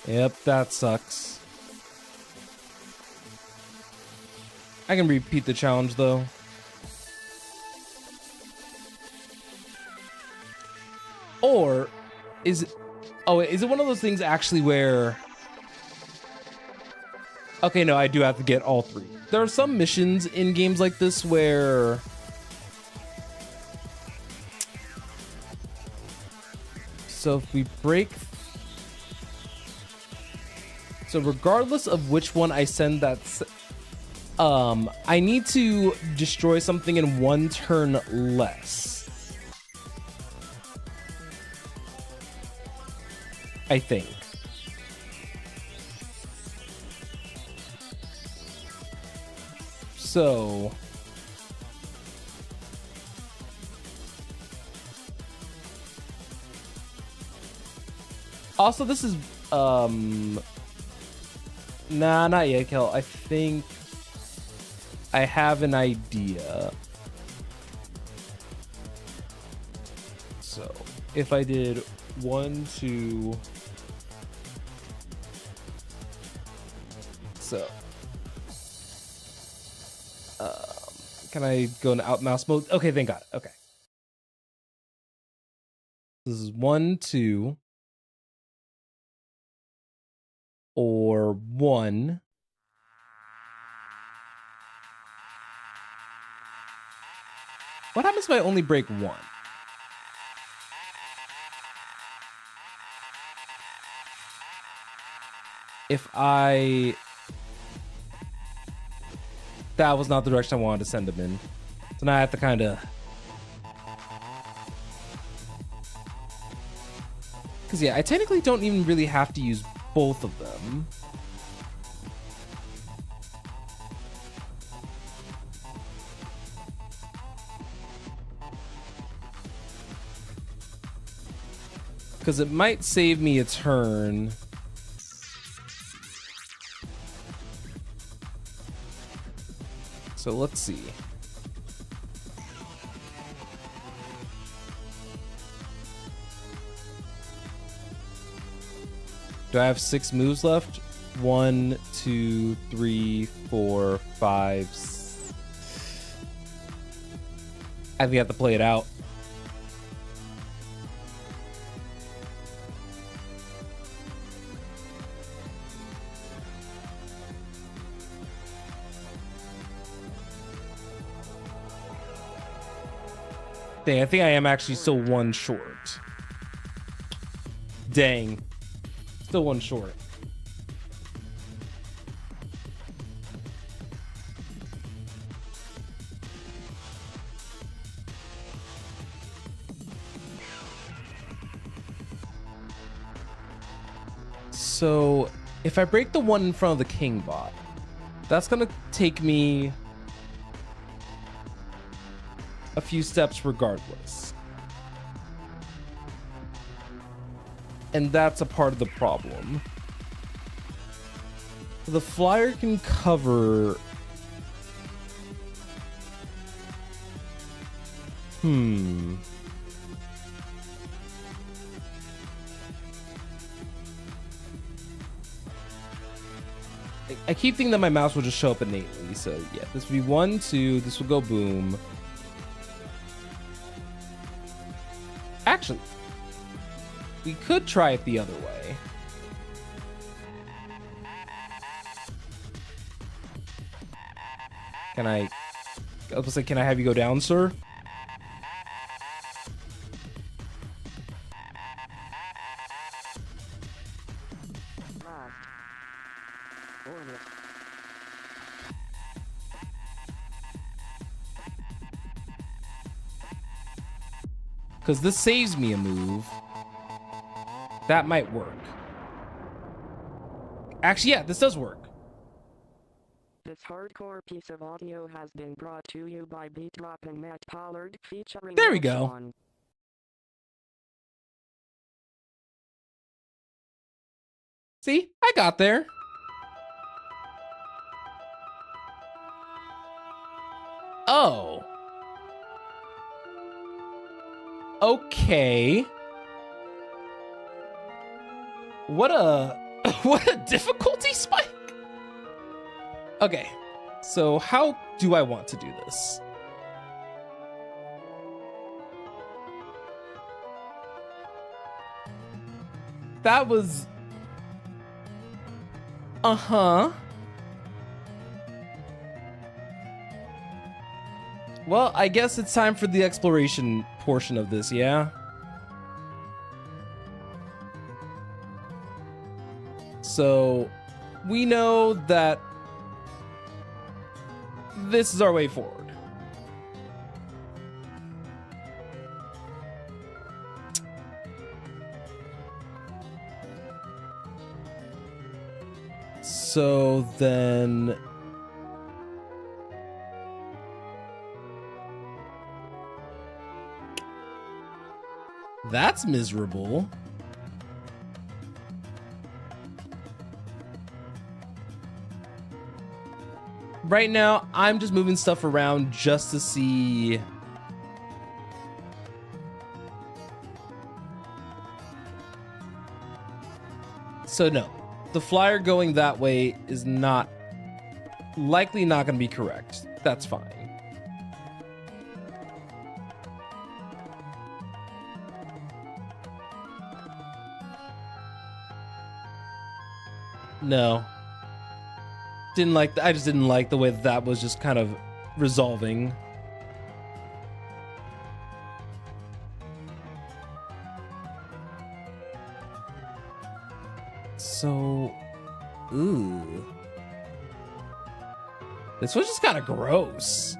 Yep, that sucks. I can repeat the challenge though. Or is it... Oh, is it one of those things actually where... Okay, no, I do have to get all 3. There are some missions in games like this where... So if we break... So regardless of which one I send that... I need to destroy something in 1 turn less. I think. So... Also, this is... Nah, not yet, Kel. I think I have an idea. So, if I did 1, 2... So... can I go into out mouse mode? Okay, thank God. Okay. This is 1, 2... or 1. What happens if I only break 1? If I... That was not the direction I wanted to send him in. So now I have to kind of... Because yeah, I technically don't even really have to use both of them. because it might save me a turn. So let's see. Do I have 6 moves left? 1, 2, 3, 4, 5. I think I have to play it out. Dang, I think I am actually still 1 short. Dang. Still 1 short. So, if I break the 1 in front of the king bot, that's gonna take me a few steps regardless. And that's a part of the problem. The flyer can cover... I keep thinking that my mouse will just show up innately. So yeah, this would be 1, 2, this will go boom. Actually, we could try it the other way. Can I was like, can I have you go down, sir? Because this saves me a move. That might work. Actually, yeah, this does work. This hardcore piece of audio has been brought to you by Beatdrop and Matt Pollard, featuring... There we go. Sean. See, I got there. Oh. Okay. What a what a difficulty spike. Okay. So how do I want to do this? That was Well, I guess it's time for the exploration portion of this, yeah? So, we know that this is our way forward. So then... That's miserable. Right now, I'm just moving stuff around just to see... So no, the flyer going that way is likely not going to be correct. That's fine. No. I just didn't like the way that was just kind of resolving. So, ooh. This was just kind of gross.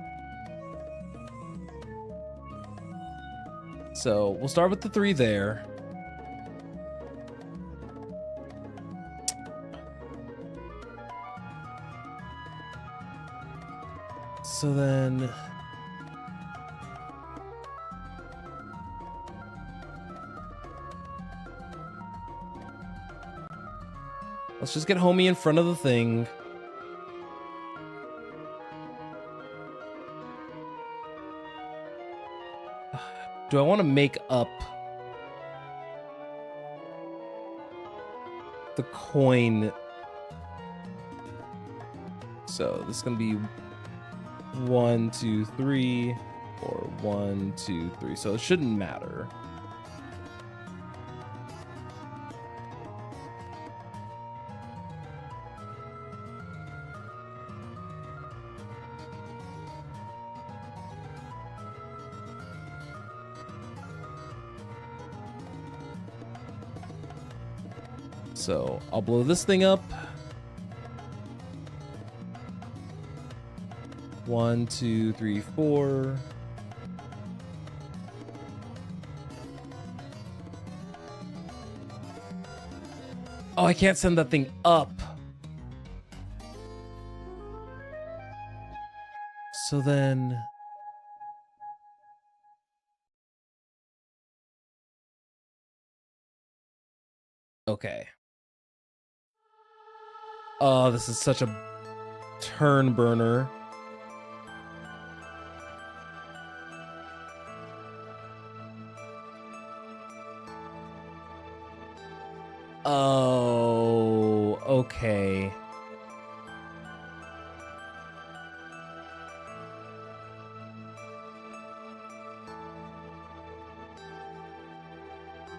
So, we'll start with the 3 there. So then... Let's just get homie in front of the thing. Do I want to make up the coin? So this is going to be 1, 2, 3, or 1, 2, 3. So it shouldn't matter. So I'll blow this thing up. 1, 2, 3, 4. Oh, I can't send that thing up. So then... Okay. Oh, this is such a turn burner. Oh, okay.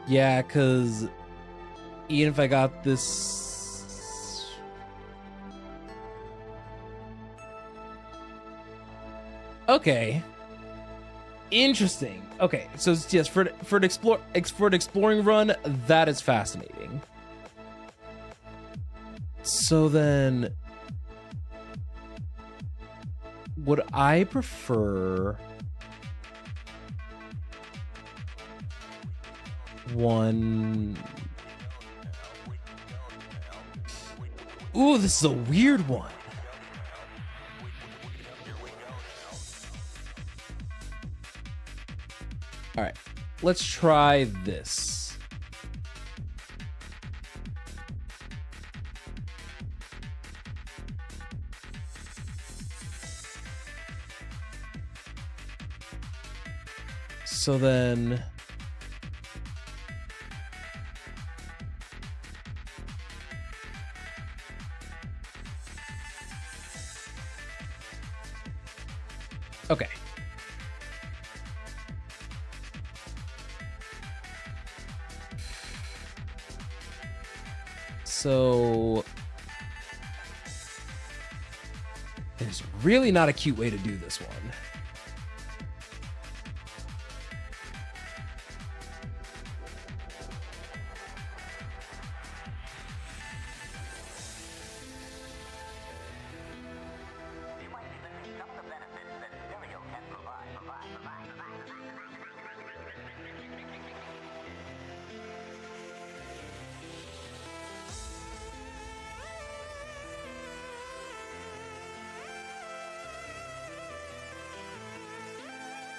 Yeah, because even if I got this... Okay. Interesting. Okay, so yes, for an exploring run, that is fascinating. So then, would I prefer one? Ooh, this is a weird one. All right, let's try this. So then... Okay. So... There's really not a cute way to do this one.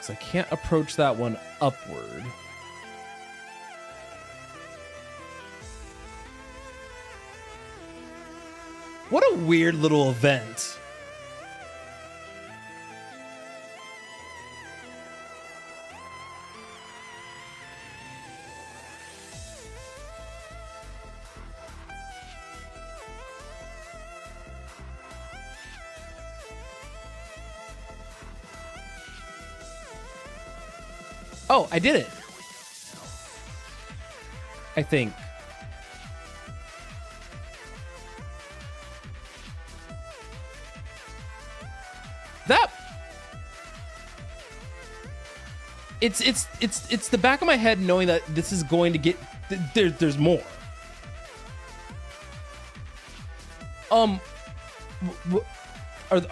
I can't approach that one upward. What a weird little event. Oh, I did it. I think. That it's the back of my head knowing that this is going to get there's more. Are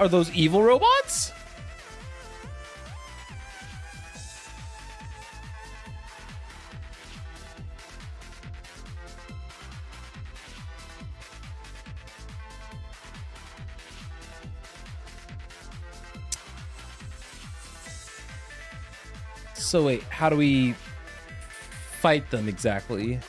those evil robots? So wait, how do we fight them exactly?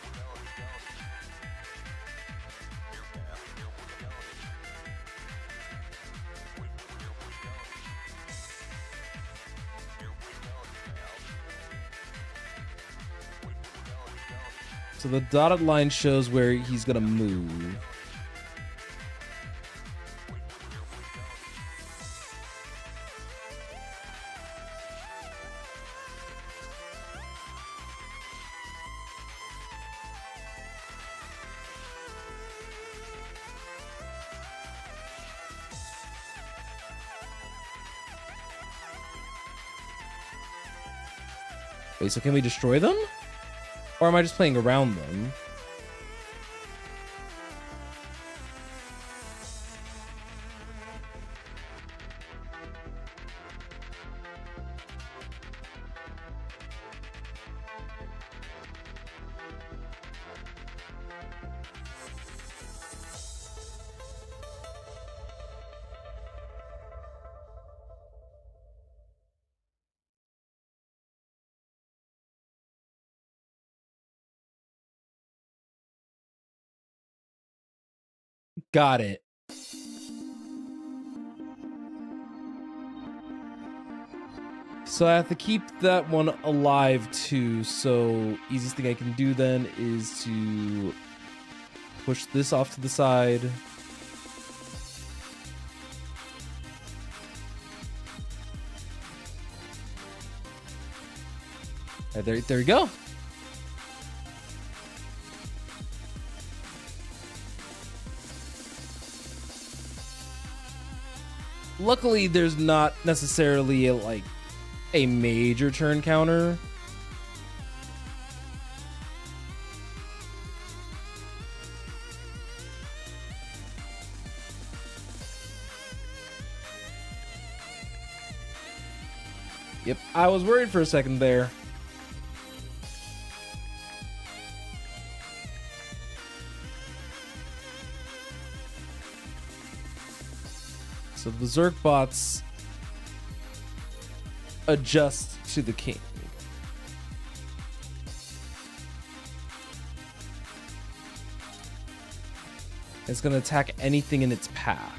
So the dotted line shows where he's gonna move. Wait, so can we destroy them? Or am I just playing around them? Got it. So I have to keep that one alive too. So easiest thing I can do then is to push this off to the side. There you go. Luckily, there's not necessarily a major turn counter. Yep, I was worried for a second there. So the Berserk bots adjust to the king. It's going to attack anything in its path.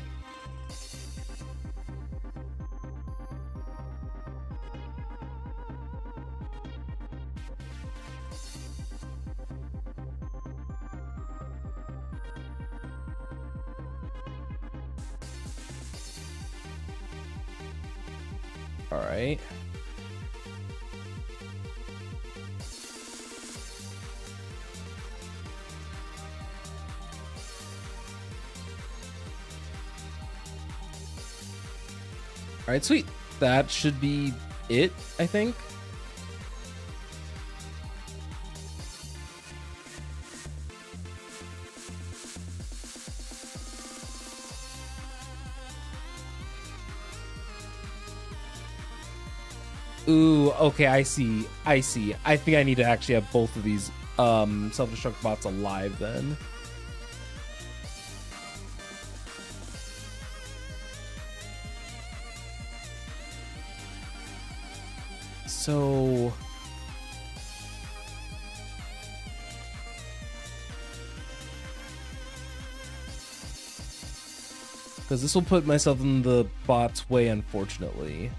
All right. All right, sweet. That should be it, I think. Ooh, okay, I see. I think I need to actually have both of these self-destruct bots alive then. So because this will put myself in the bot's way, unfortunately.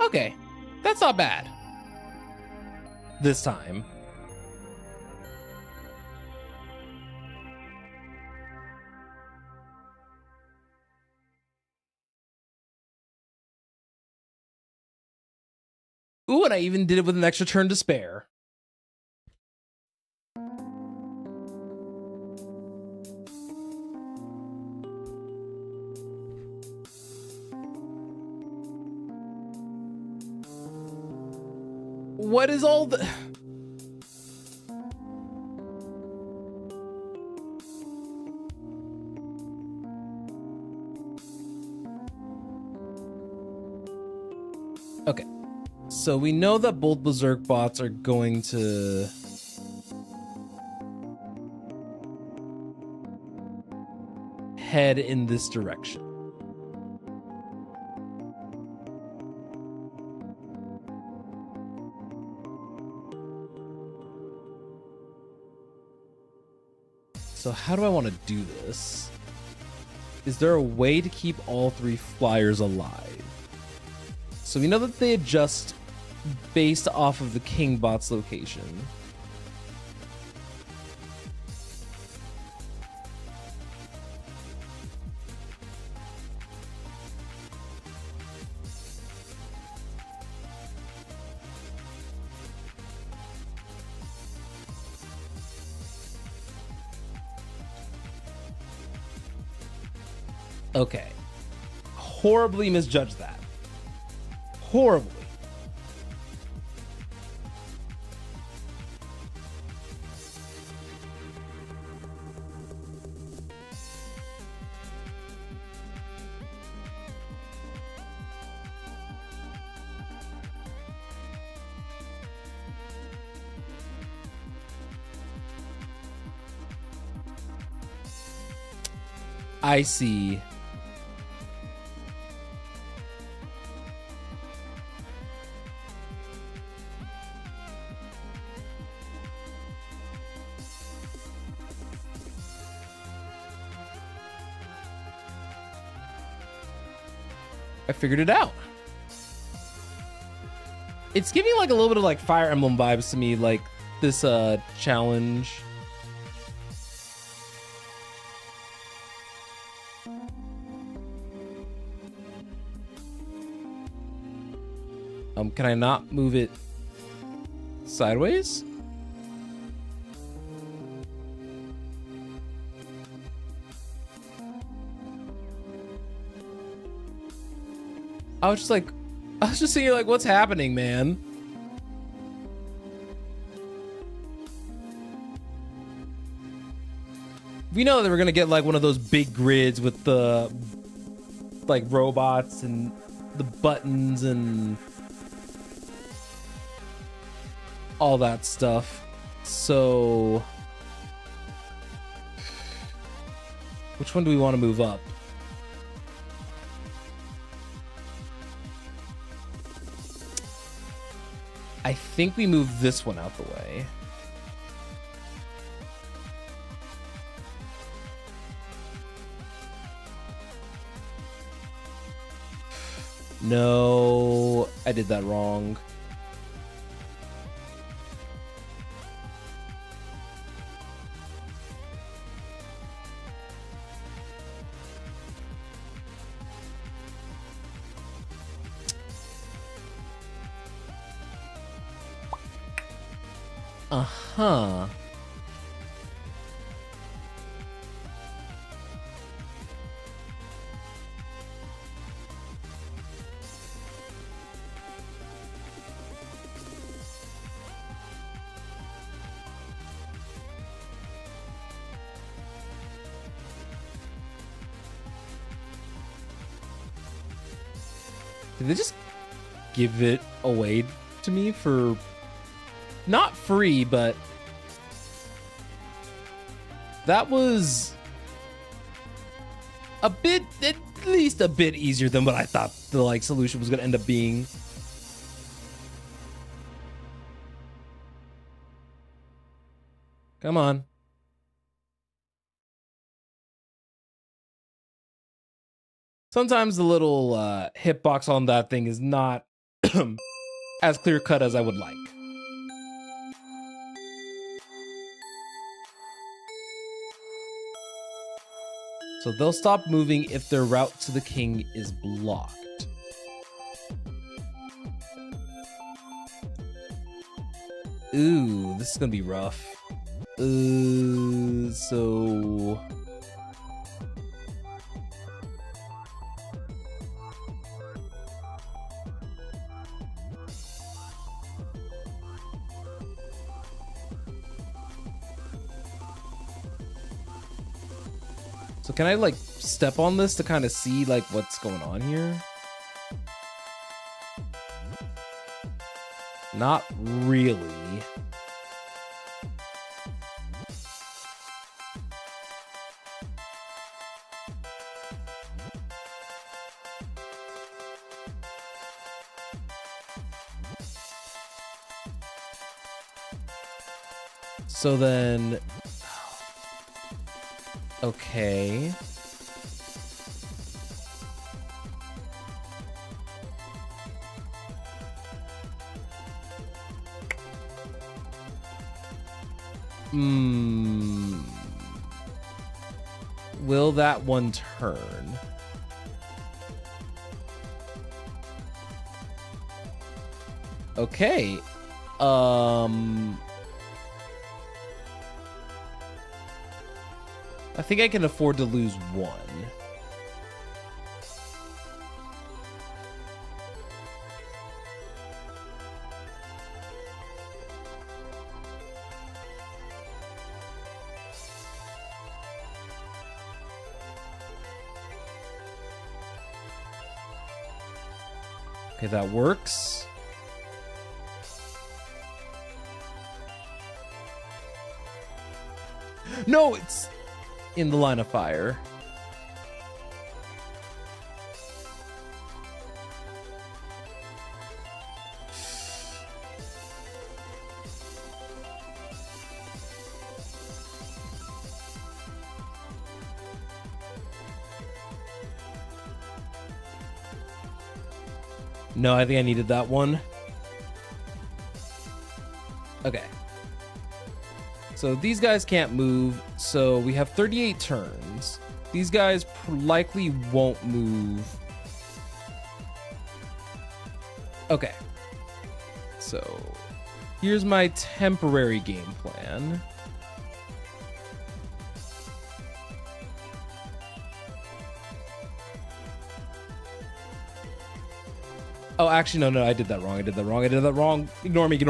Okay, that's not bad. This time. Ooh, and I even did it with an extra turn to spare. What is all the... Okay. So we know that both Berserk bots are going to... head in this direction. So how do I want to do this? Is there a way to keep all 3 flyers alive? So we know that they adjust based off of the King bot's location. Okay. Horribly misjudged that. Horribly. I see. I figured it out. It's giving like a little bit of like Fire Emblem vibes to me, like this challenge. Can I not move it sideways? I was just sitting here like, what's happening, man? We know that we're gonna get like one of those big grids with the like robots and the buttons and all that stuff. So which one do we want to move up? I think we move this one out the way. No, I did that wrong. Uh-huh. Did they just give it away to me for not free, but that was a bit, at least a bit easier than what I thought the like solution was going to end up being. Come on. Sometimes the little hitbox on that thing is not as clear cut as I would like. So they'll stop moving if their route to the king is blocked. Ooh, this is gonna be rough. So can I like step on this to kind of see like what's going on here? Not really. So then Okay. Will that one turn? Okay. I think I can afford to lose one. Okay, that works. No, it's in the line of fire. No, I think I needed that one. Okay. So these guys can't move, so we have 38 turns. These guys likely won't move. Okay. So here's my temporary game plan. Oh, actually, no, I did that wrong. I did that wrong. Ignore me. Because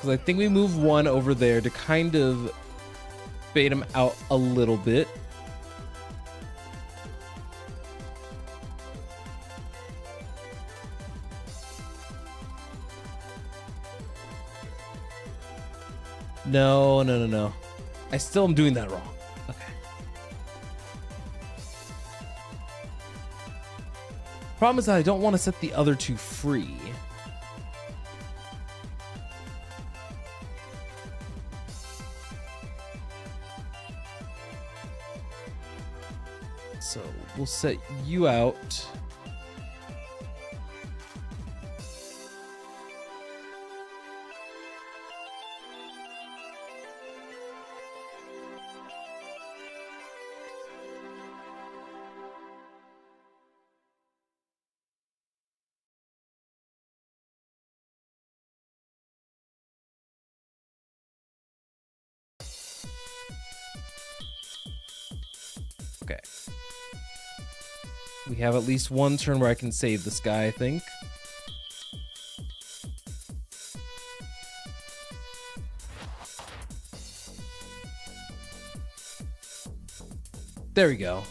I think we move one over there to kind of bait him out a little bit. No. I still am doing that wrong. Okay. Problem is that I don't want to set the other two free. So we'll set you out. Okay. We have at least one turn where I can save this guy, I think. There we go.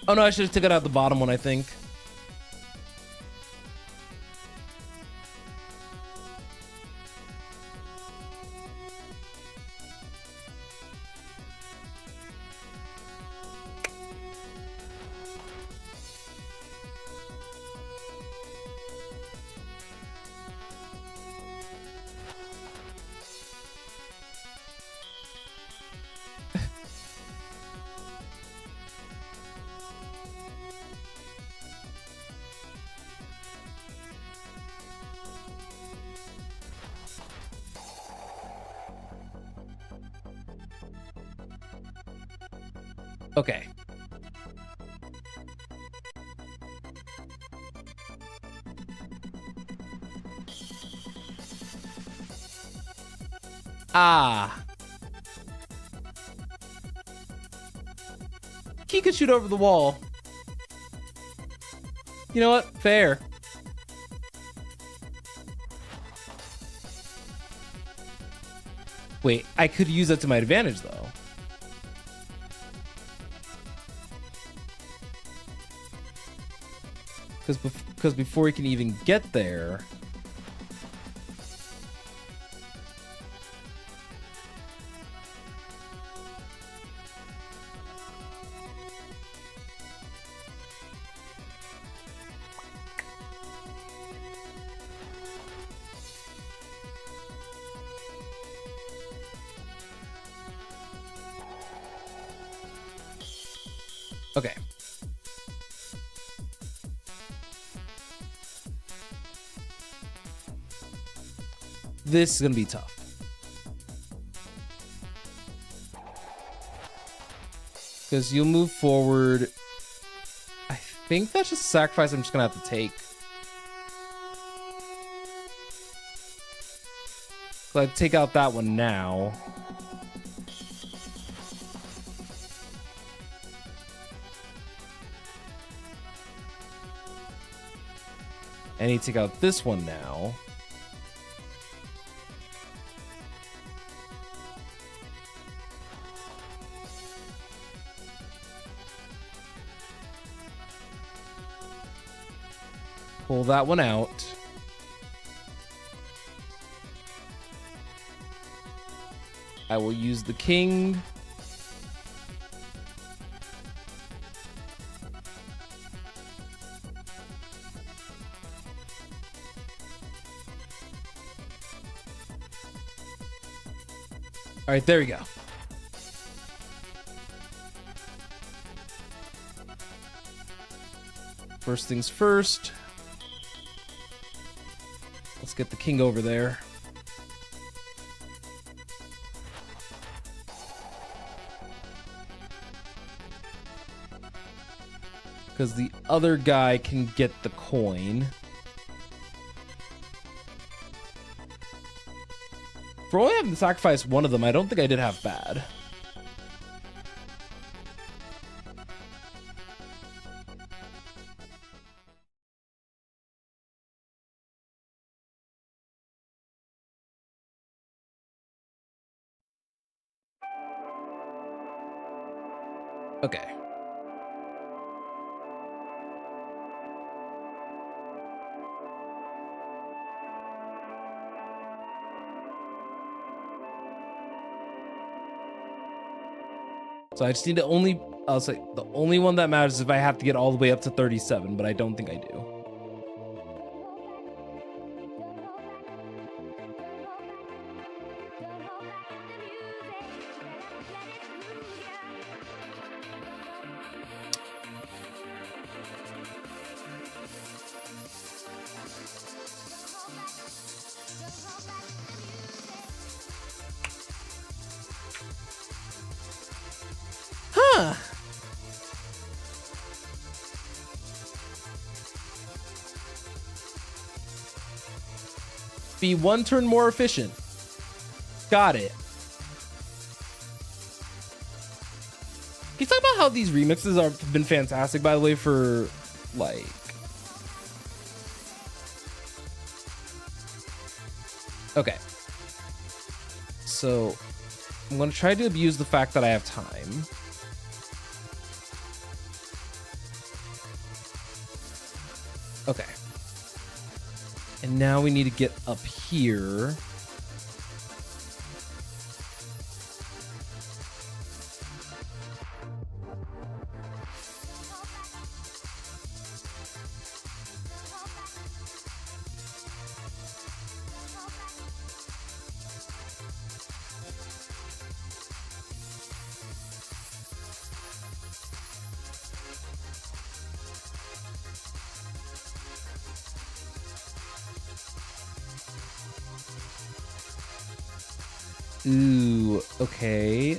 Oh no, I should have taken out the bottom one, I think. Okay. Ah. He could shoot over the wall. You know what? Fair. Wait, I could use that to my advantage, though. Because before he can even get there... Okay. This is gonna be tough. Because you'll move forward. I think that's just a sacrifice I'm just gonna have to take. So I take out that one now. I need to take out this one now. Pull that one out. I will use the king. All right, there we go. First things first. Let's get the king over there. Because the other guy can get the coin. For only having to sacrifice one of them, I don't think I did half bad. Okay. So I just need to I'll say the only one that matters is if I have to get all the way up to 37, but I don't think I do. Huh. Be one turn more efficient. Got it. Can you talk about how these remixes have been fantastic, by the way, for like... Okay. So I'm going to try to abuse the fact that I have time. Okay. And now we need to get up here. Ooh, okay.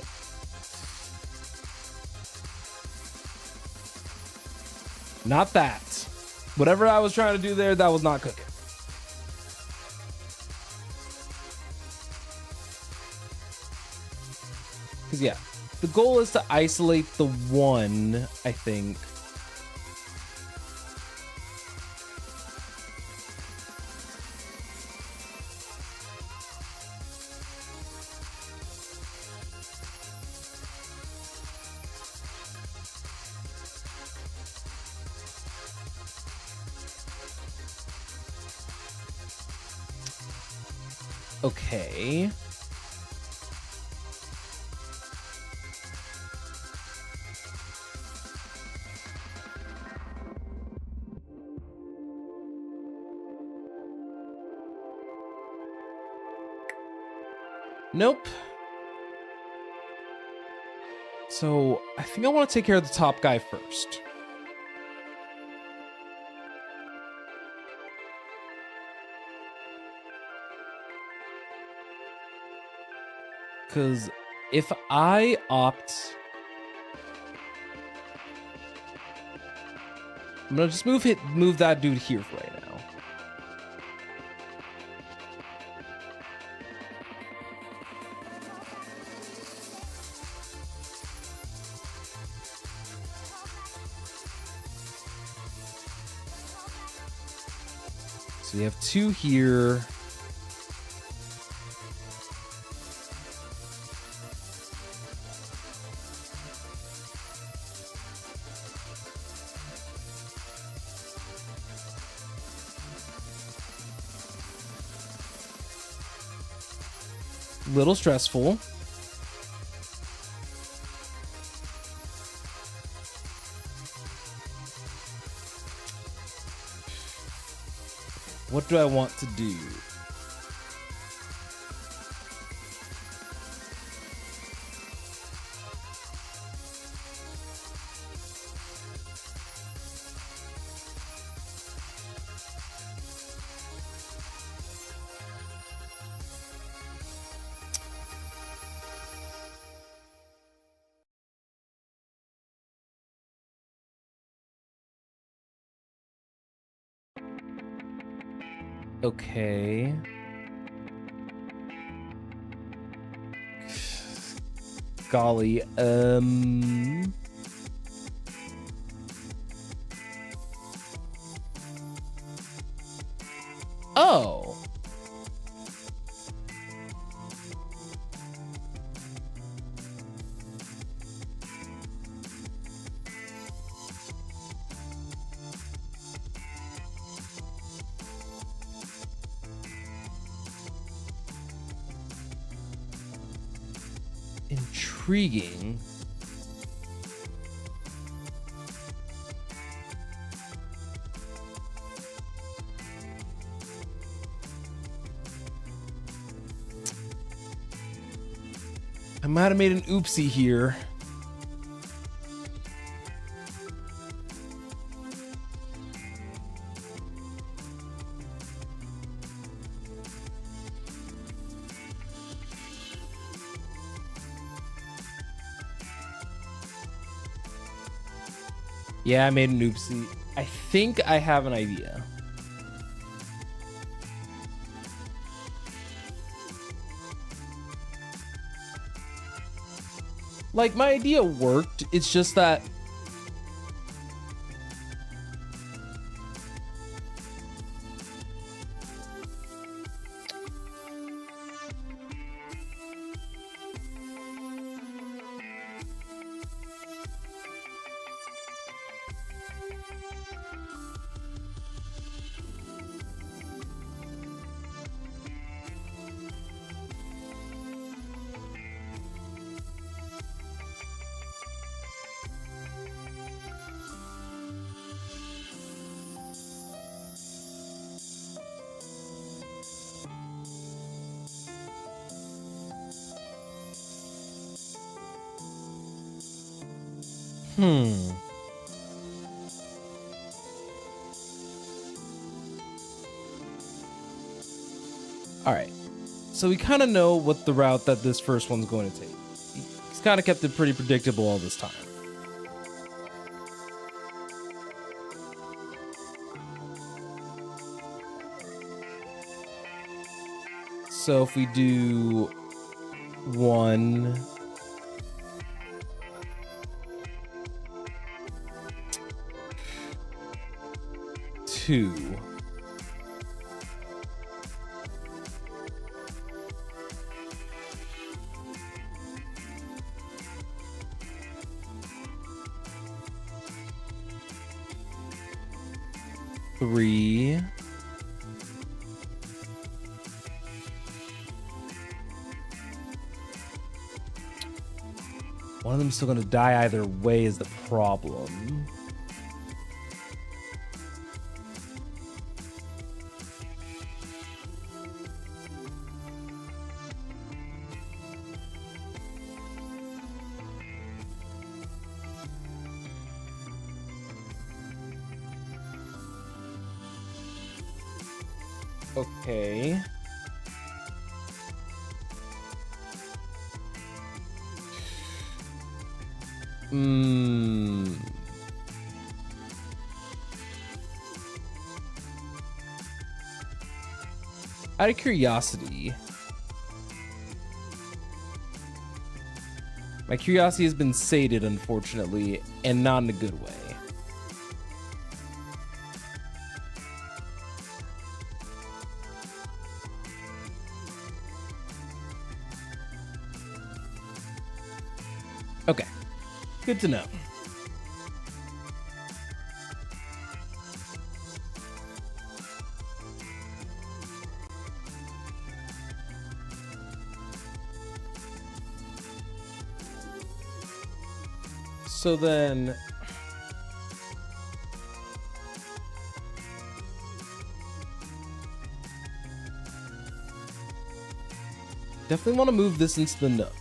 Not that. Whatever I was trying to do there, that was not cooking. Because, yeah, the goal is to isolate the one, I think. Okay. Nope. So I think I want to take care of the top guy first. Because if I opt... I'm going to just move that dude here for right now. So we have 2 here. Little stressful. What do I want to do? Okay. Golly. Oh. Intriguing. I might have made an oopsie here. Yeah, I made an oopsie. I think I have an idea. Like, my idea worked. It's just that... All right. So we kind of know what the route that this first one's going to take. He's kind of kept it pretty predictable all this time. So if we do 1, 2, three, one of them's still gonna die either way is the problem. Okay. Hmm. Out of curiosity, my curiosity has been sated, unfortunately, and not in a good way. Okay, good to know. So then, definitely want to move this into the nook.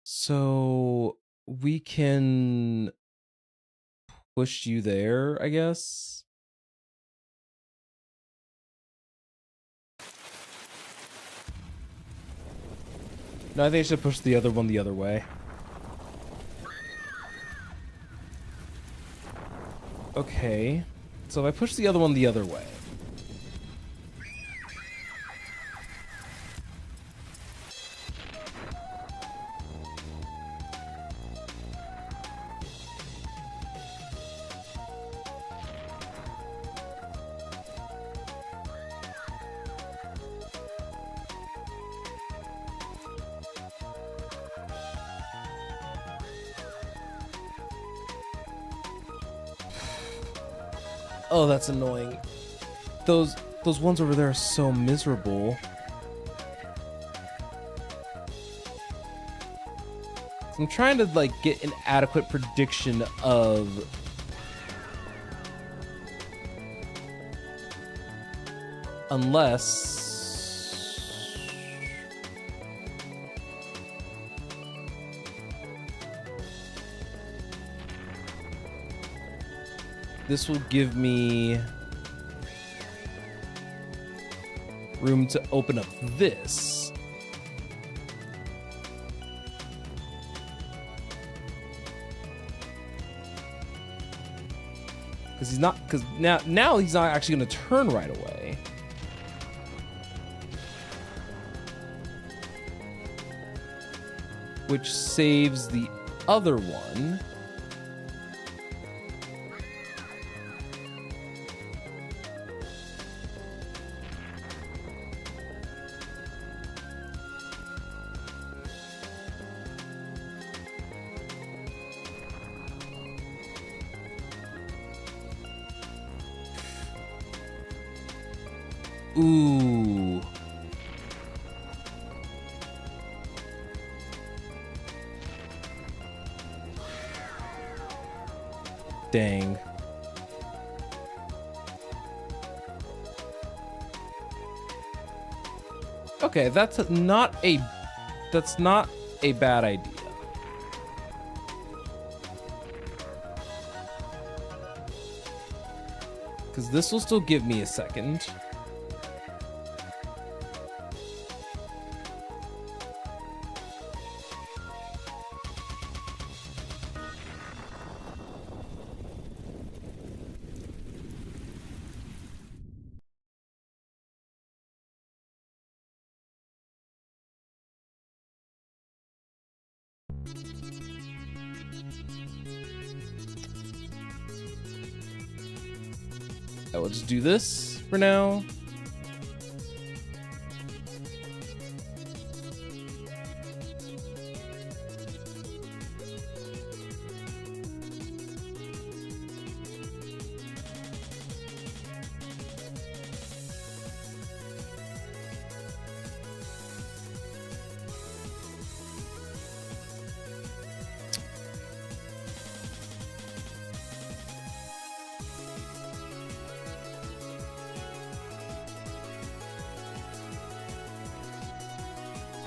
So we can push you there, I guess. No, I think I should push the other one the other way. Okay. So if I push the other one the other way. Oh, that's annoying. Those ones over there are so miserable. I'm trying to like get an adequate prediction of unless this will give me room to open up this. Because now he's not actually going to turn right away. Which saves the other one. Ooh. Dang. Okay, that's not a bad idea. Because this will still give me a second. I will just do this for now.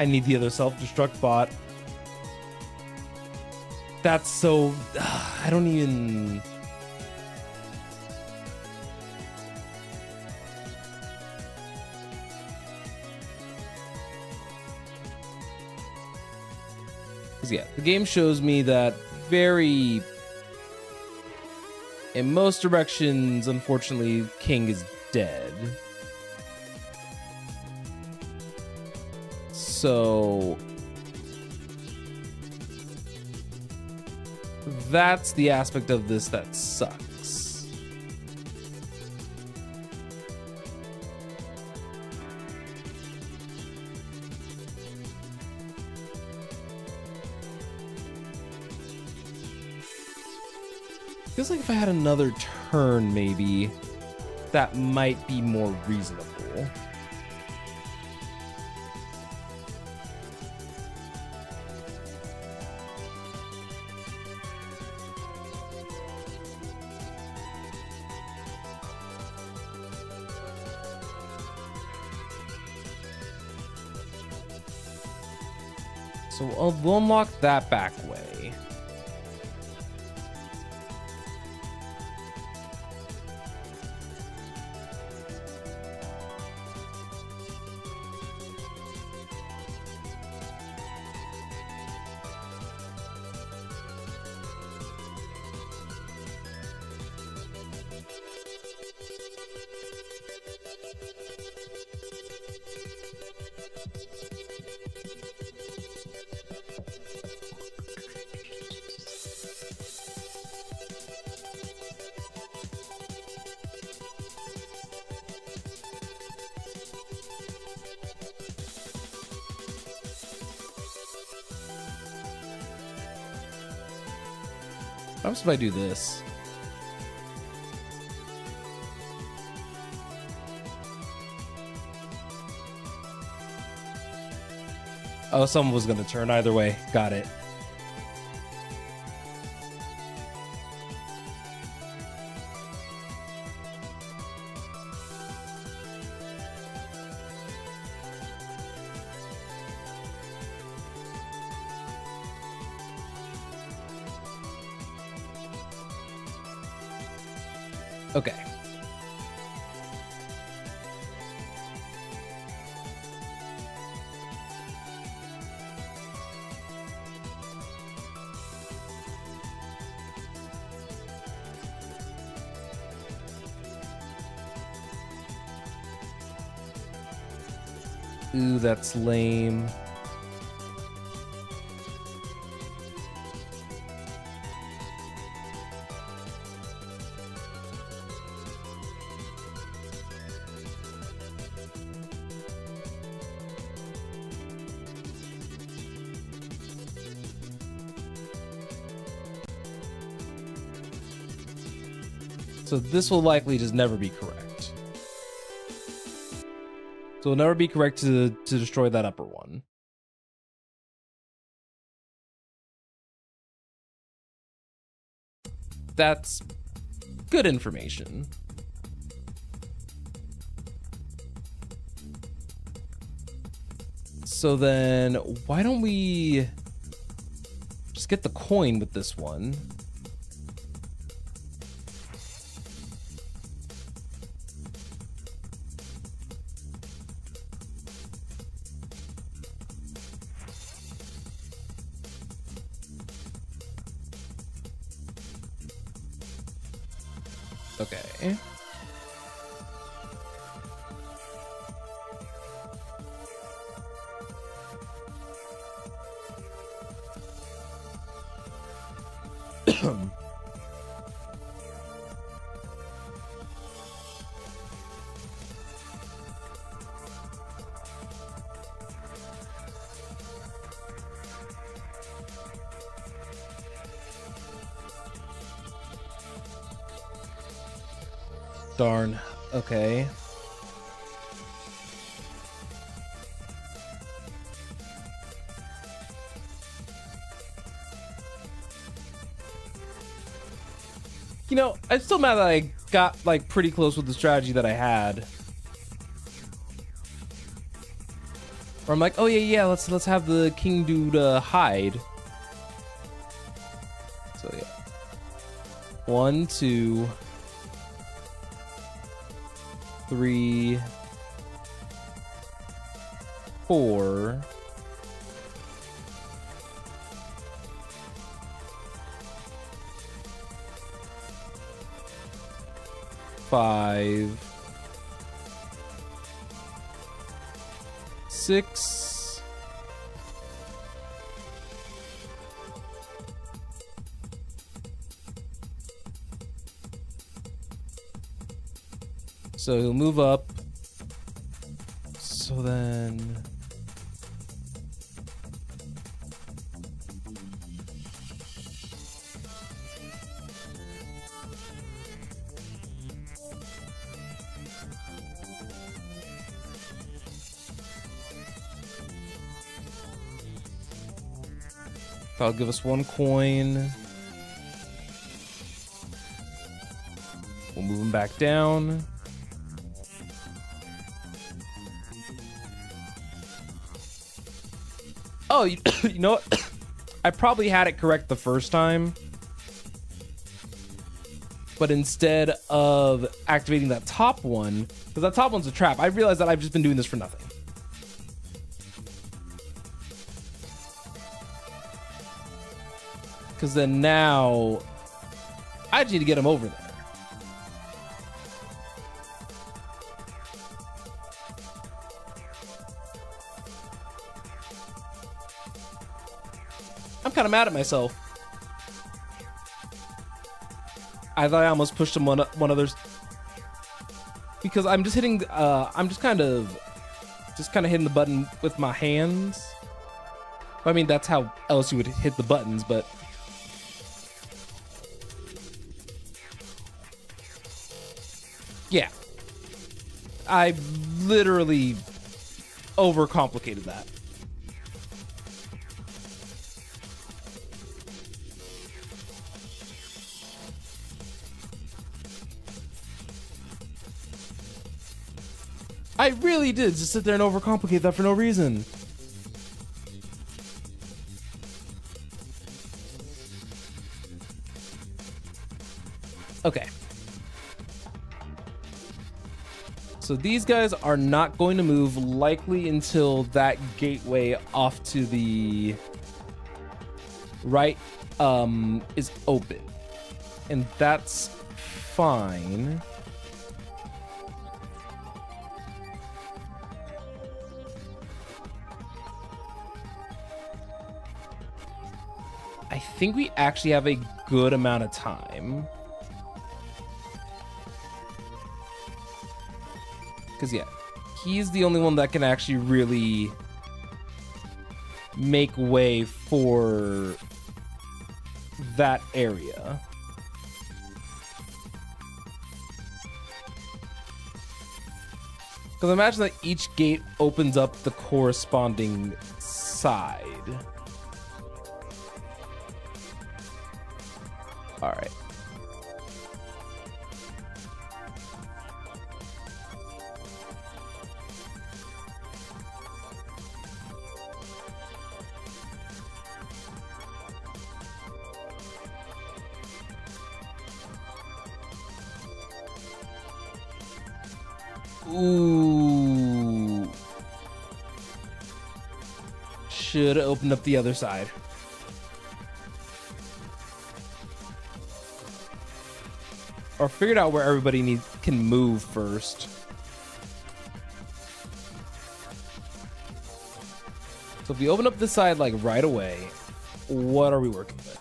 I need the other self-destruct bot. That's so... I don't even... Yeah, the game shows me that very... In most directions, unfortunately, King is dead. So... That's the aspect of this that sucks. Feels like if I had another turn, maybe, that might be more reasonable. So we'll unlock that back way. What happens if I do this? Oh, someone was going to turn either way. Got it. Okay. Ooh, that's lame. So this will likely just never be correct. So it'll never be correct to destroy that upper one. That's good information. So then why don't we just get the coin with this one? Okay. Darn. Okay. You know, I'm still mad that I got like pretty close with the strategy that I had. Or I'm like, oh yeah, let's have the king dude hide. So yeah. 1, 2, 3, 4. 5, 6. So he'll move up. So then that'll give us 1 coin. We'll move him back down. Oh, you know what? I probably had it correct the first time. But instead of activating that top one, because that top one's a trap, I realized that I've just been doing this for nothing. Because then now, I just need to get him over there. I'm kind of mad at myself. I thought I almost pushed him one other's, because I'm just hitting. I'm just kind of hitting the button with my hands. I mean, that's how else you would hit the buttons, but yeah, I literally overcomplicated that. I really did just sit there and overcomplicate that for no reason. Okay. So these guys are not going to move likely until that gateway off to the right is open. And that's fine. I think we actually have a good amount of time. Because, yeah, he's the only one that can actually really make way for that area. Because imagine that each gate opens up the corresponding side. All right. Ooh. Should open up the other side. Or figured out where everybody can move first. So if we open up this side like right away, what are we working with?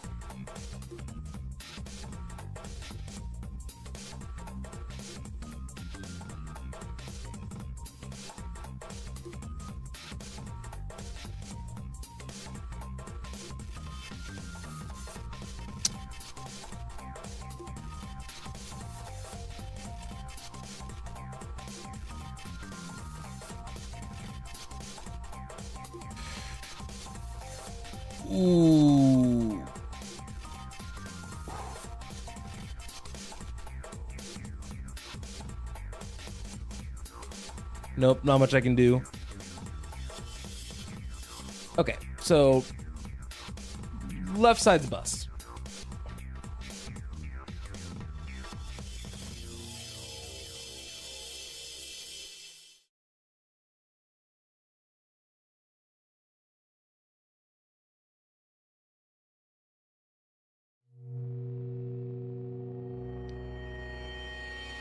Ooh. Nope, not much I can do. Okay, so left side's bust.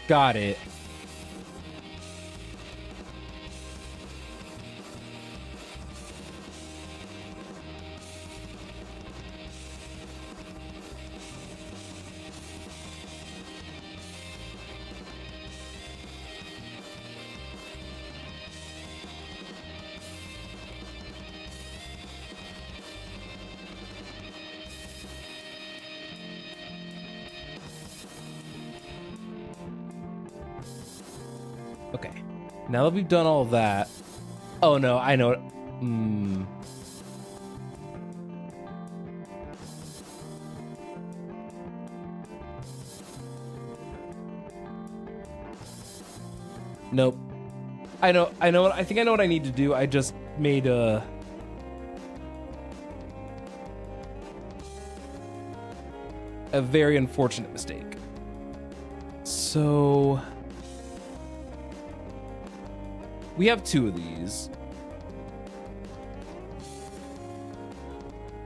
Got it. Okay. Now that we've done all of that. Oh no, I know it. Nope. I know I think I know what I need to do. I just made a very unfortunate mistake. So we have 2 of these.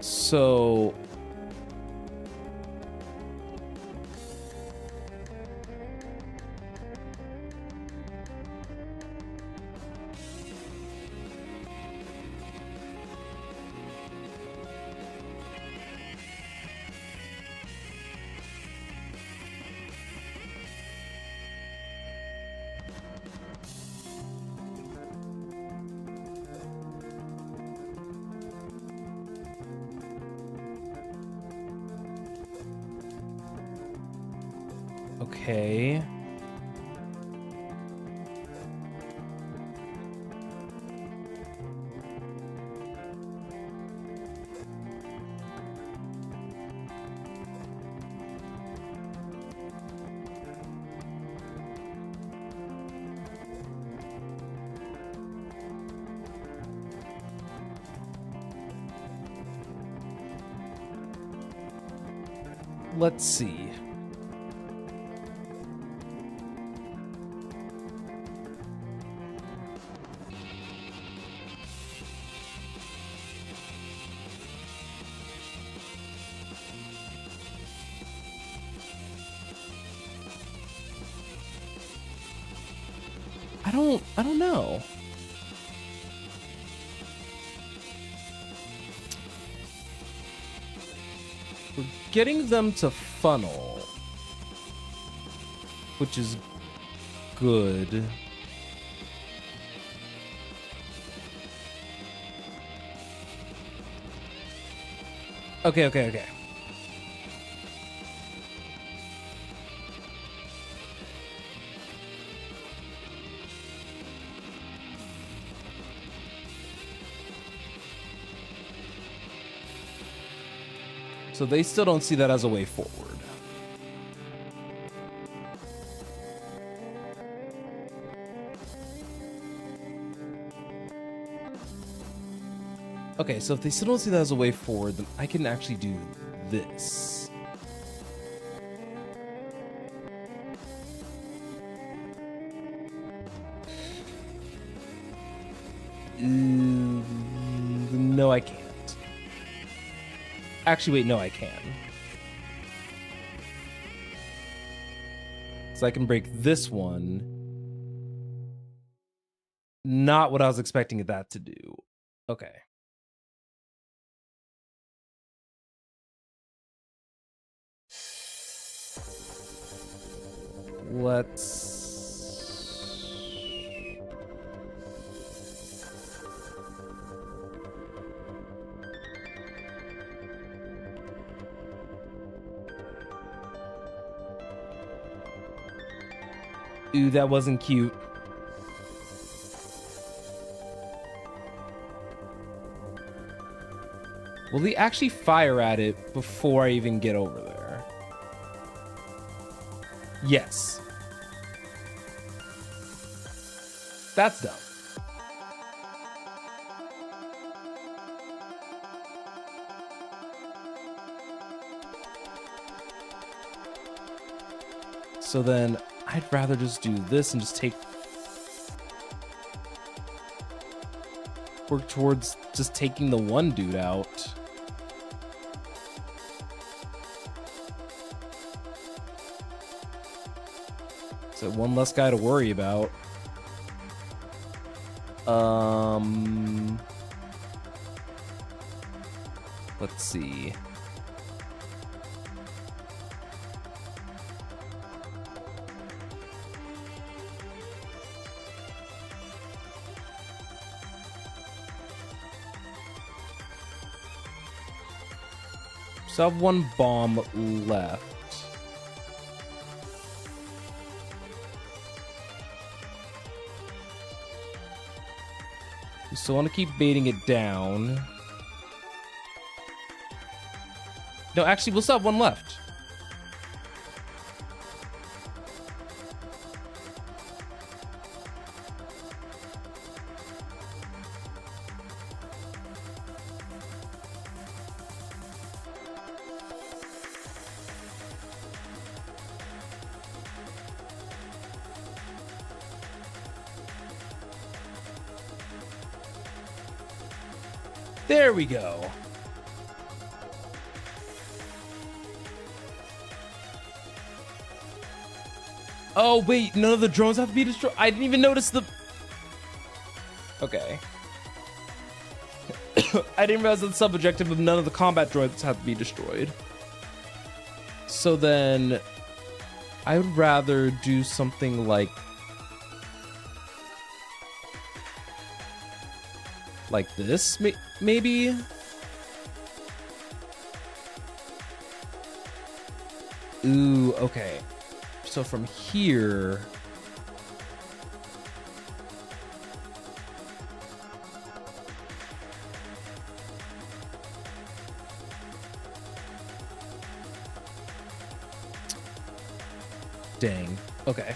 So okay. Let's see. I don't know. We're getting them to funnel, which is good. Okay. So they still don't see that as a way forward. Okay, so if they still don't see that as a way forward, then I can actually do this. No, I can't. Actually, wait, no, I can. So I can break this one. Not what I was expecting that to do. Okay. Let's... Ooh, that wasn't cute. Will he actually fire at it before I even get over there? Yes. That's dumb. So then I'd rather just do this and just work towards just taking the one dude out. So one less guy to worry about. Let's see. So I have one bomb left. You still want to keep baiting it down. No, actually, we'll still have one left. There we go. Oh, wait, none of the drones have to be destroyed? I didn't even notice the... Okay. I didn't realize the sub-objective of none of the combat droids have to be destroyed. So then... I would rather do something like this, maybe? Ooh, okay. So from here... Dang. Okay.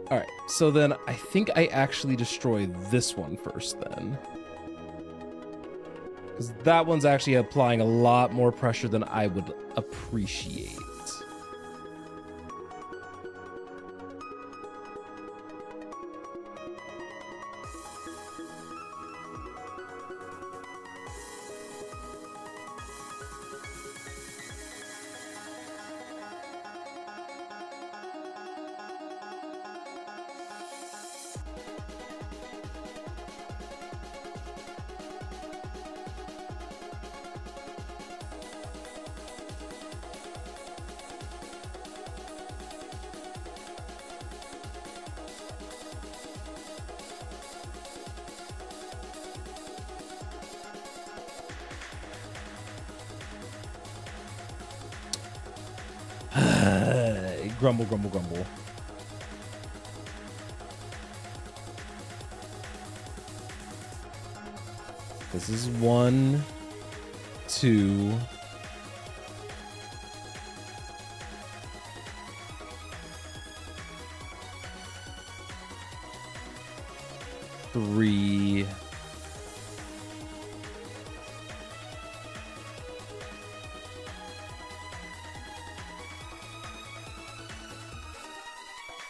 All right, so then I think I actually destroy this one first then. Because that one's actually applying a lot more pressure than I would appreciate. Grumble, grumble, grumble. This is 1, 2. Three.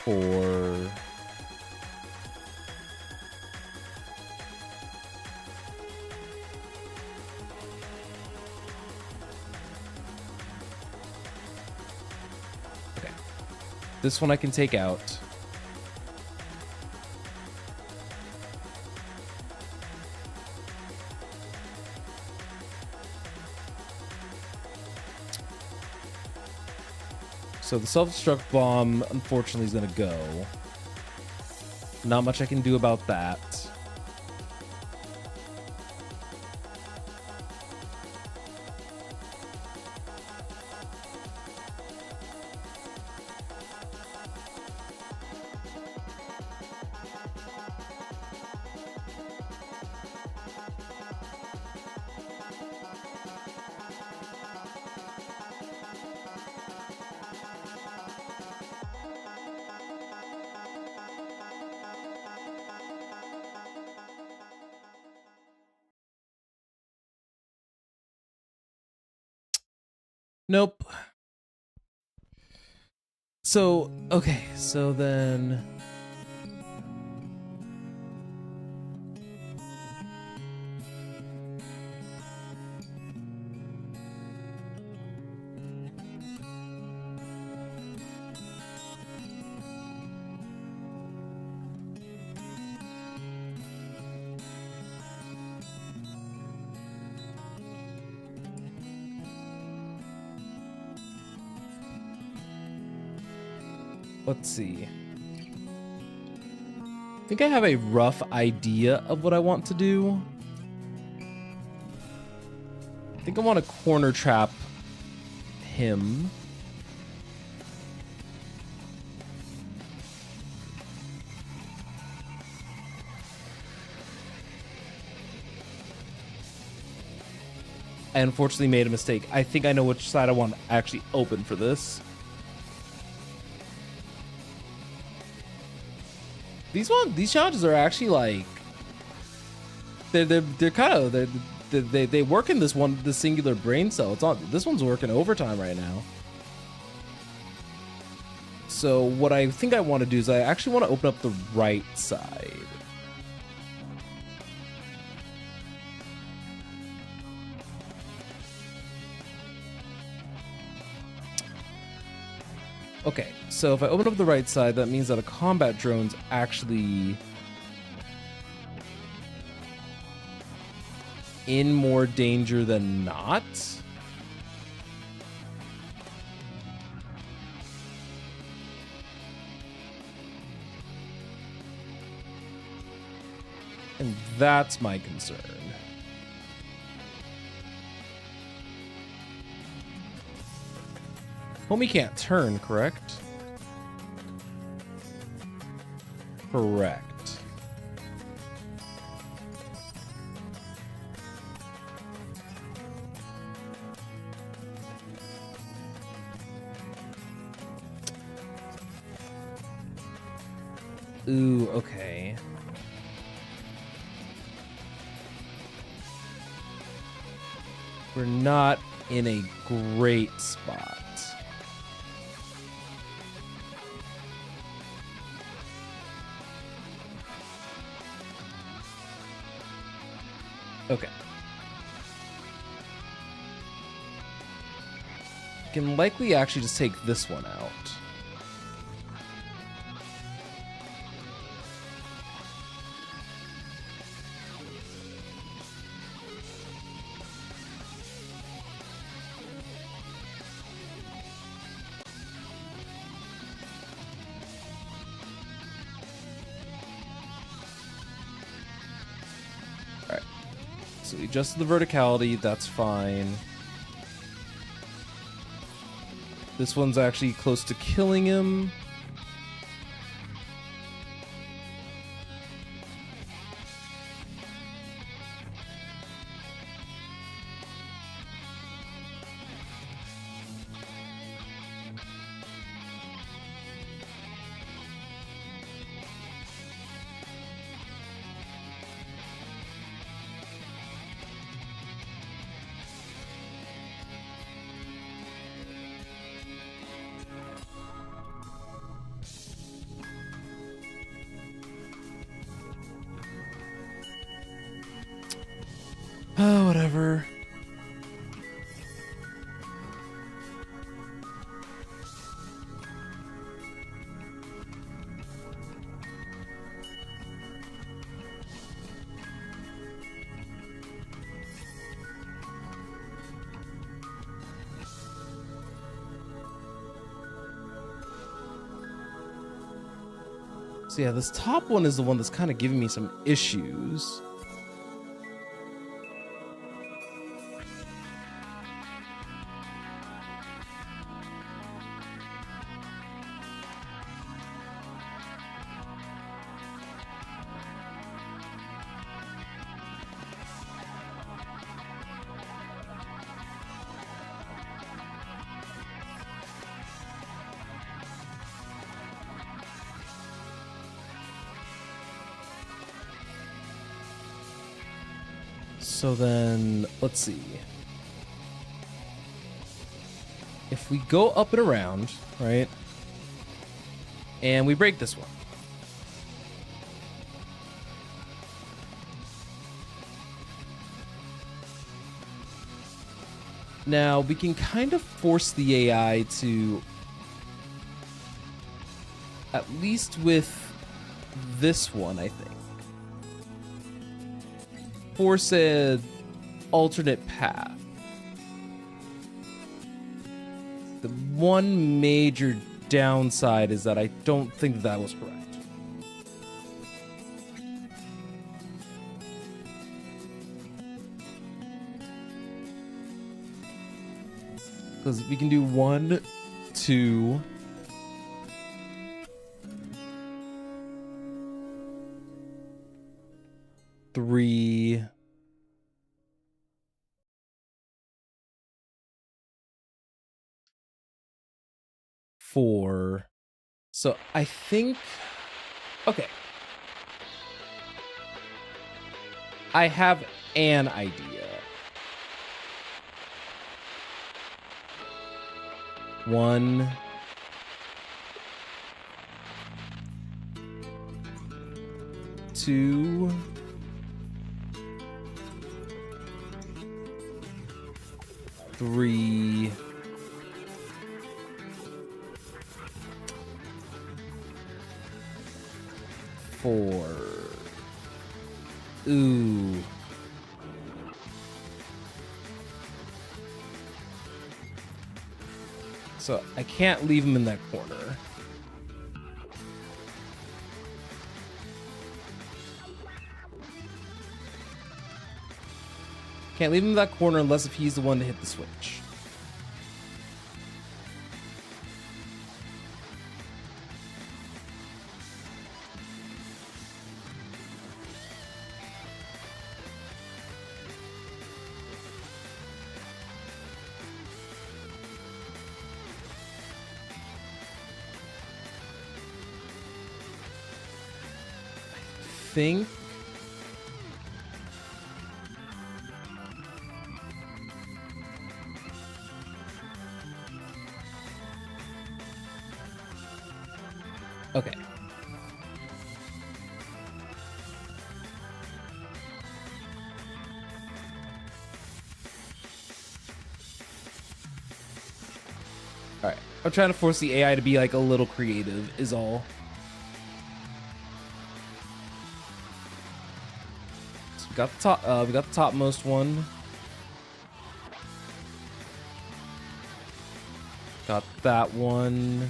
4. 'Kay. This one I can take out. So the self-destruct bomb, unfortunately, is going to go. Not much I can do about that. Nope. So, okay, so then... Let's see. I think I have a rough idea of what I want to do. I think I want to corner trap him. I unfortunately made a mistake. I think I know which side I want to actually open for this. These challenges are actually like they're kind of they work in this singular brain cell. It's on this one's working overtime right now. So what I think I want to do is I actually want to open up the right side. Okay, so if I open up the right side, that means that a combat drone's actually in more danger than not. And that's my concern. Homie can't turn, correct? Correct. Ooh, okay. We're not in a great spot. Okay. Can likely actually just take this one out. So we adjusted the verticality, that's fine. This one's actually close to killing him. Oh, whatever. So yeah, this top one is the one that's kind of giving me some issues. So then, let's see. if we go up and around, right, and we break this one, now we can kind of force the AI to, at least with this one, I think, force an alternate path. The one major downside is that I don't think that was correct. Because we can do 1, 2, 3, 4. So I think, okay. I have an idea. One, two, three, four. Ooh. So I can't leave him in that corner. Can't leave him in that corner unless if he's the one to hit the switch. Think okay. All right. I'm trying to force the AI to be like a little creative is all. Got the top. We got the topmost one. Got that one.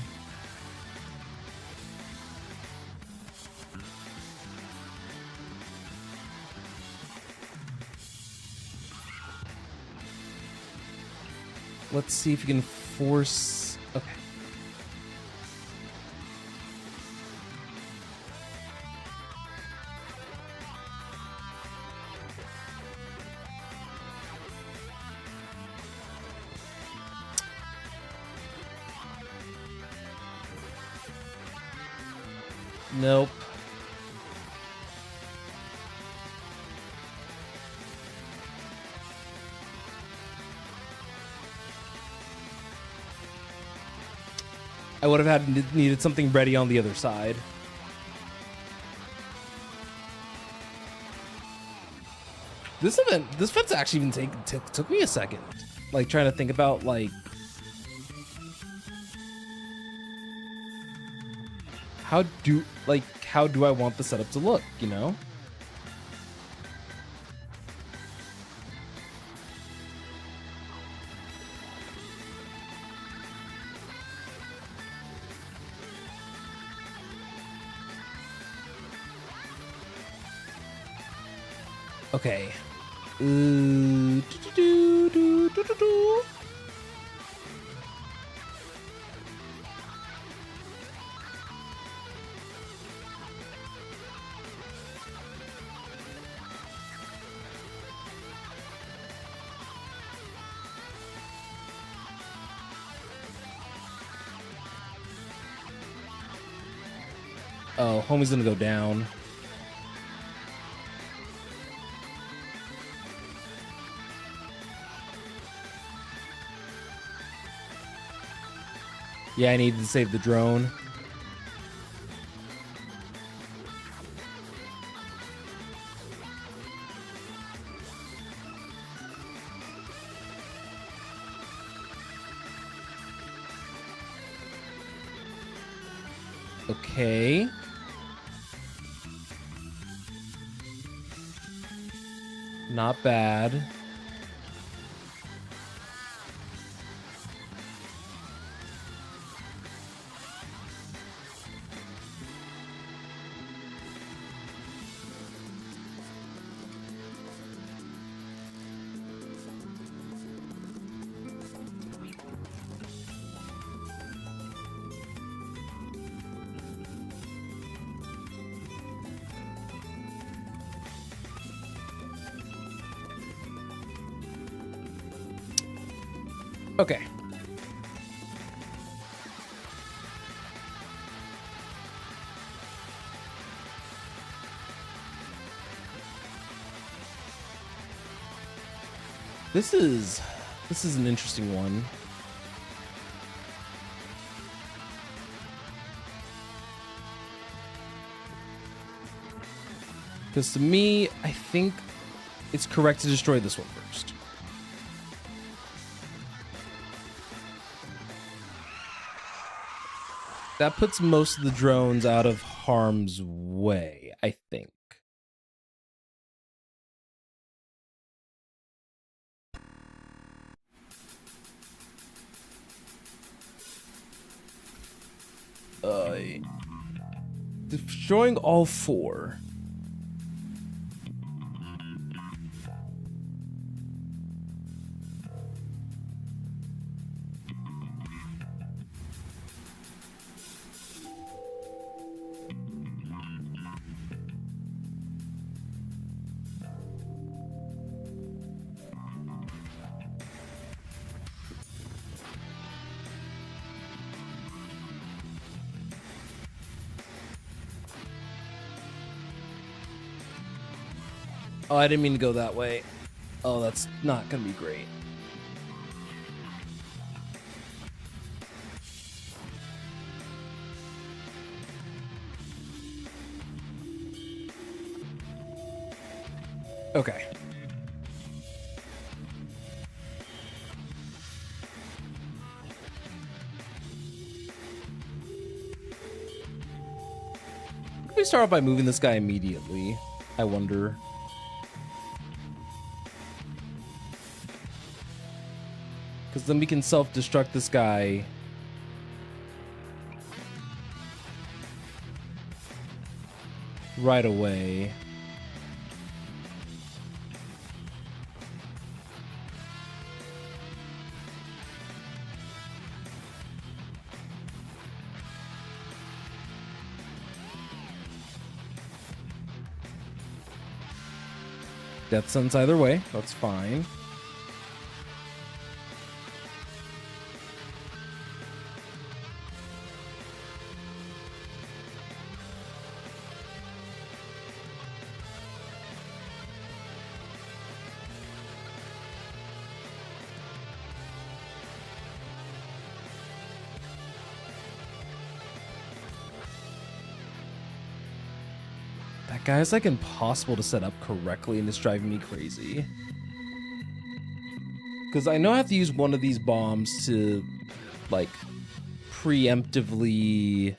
Let's see if we can force. Okay. Nope. I would have needed something ready on the other side. This fence actually even took me a second. Like trying to think about like how do I want the setup to look, you know? Okay. Oh, homie's gonna go down. Yeah, I needed to save the drone. Okay. Not bad. Okay. This is an interesting one. Because to me, I think it's correct to destroy this one first. That puts most of the drones out of harm's way, I think. Destroying all four. Oh, I didn't mean to go that way. Oh, that's not gonna be great. Okay. Can we start off by moving this guy immediately? I wonder. Because then we can self-destruct this guy. Right away. Death sentence either way. That's fine. That guy's like impossible to set up correctly and it's driving me crazy. Because I know I have to use one of these bombs to, like, preemptively...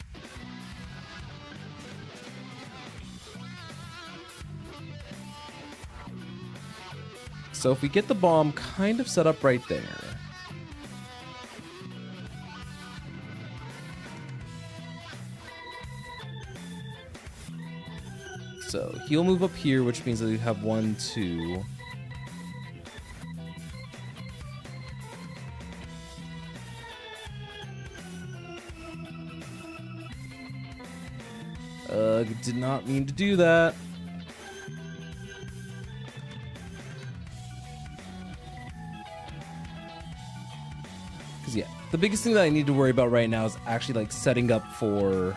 So if we get the bomb kind of set up right there... So he'll move up here, which means that we have 1, 2... Did not mean to do that. Because, yeah, the biggest thing that I need to worry about right now is actually, like, setting up for...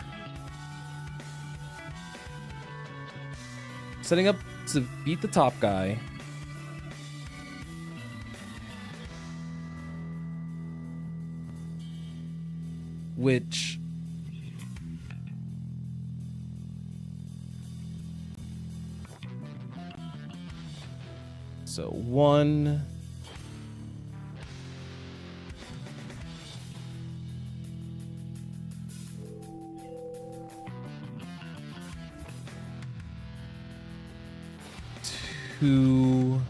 Setting up to beat the top guy. which so 1 2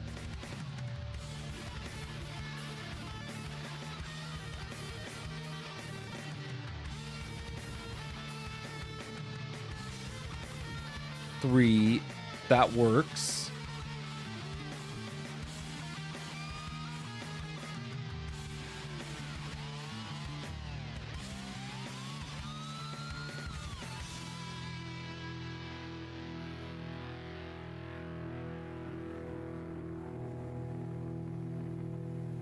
3, that works.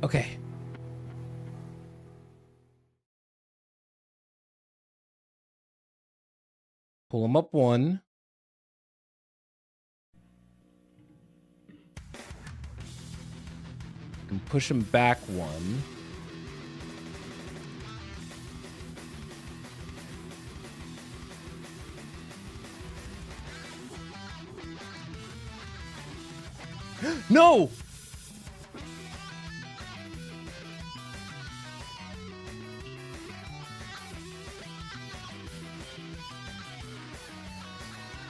Okay. Pull him up 1. And push him back 1. No!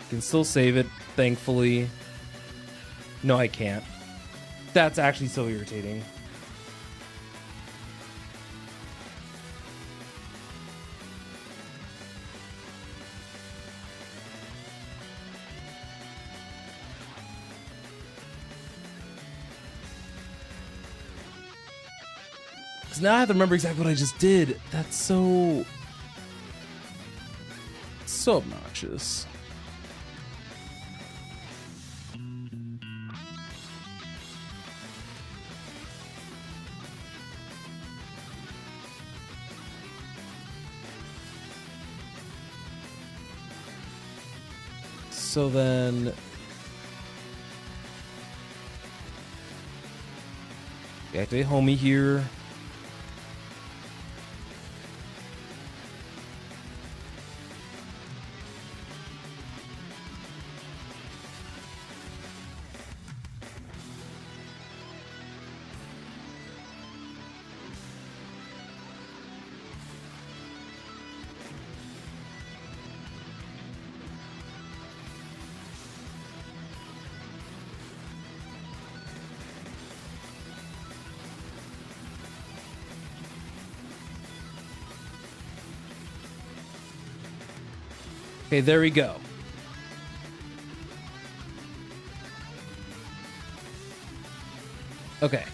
Can still save it, thankfully. No, I can't. That's actually so irritating. Because now I have to remember exactly what I just did. That's so obnoxious. So then activate homie here. Okay, there we go. Okay.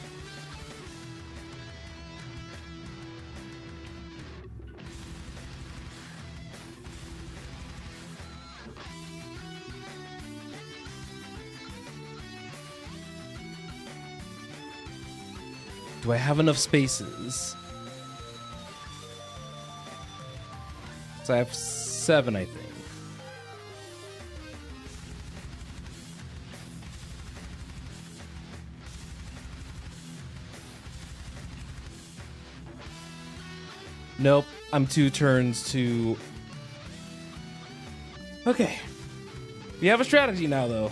Do I have enough spaces? So I have 7, I think. Nope, I'm 2 turns to... Okay. We have a strategy now, though.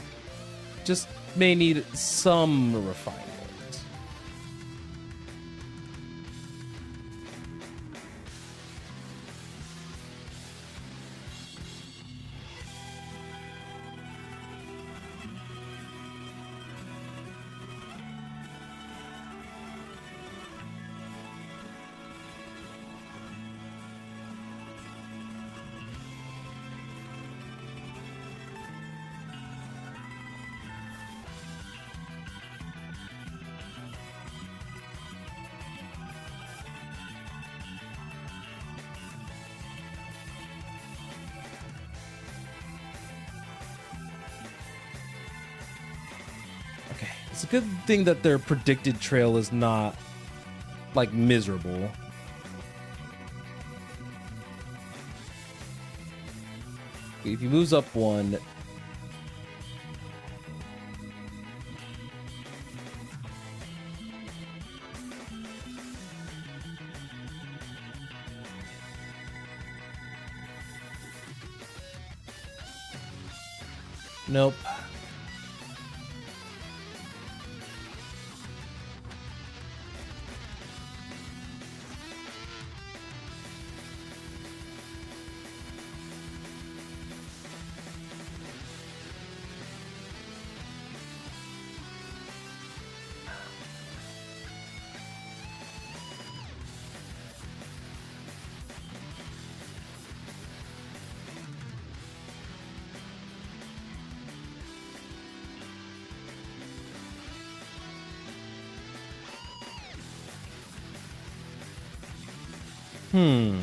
Just may need some refinement. Okay, it's a good thing that their predicted trail is not, like, miserable. If he moves up 1... Nope. Hmm.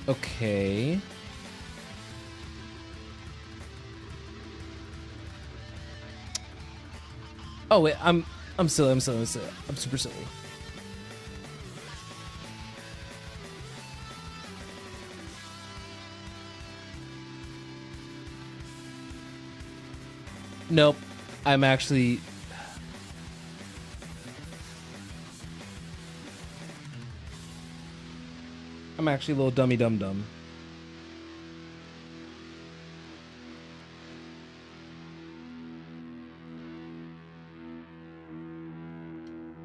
Okay. Oh wait, I'm silly. I'm super silly. Nope. I'm actually a little dummy dum dum.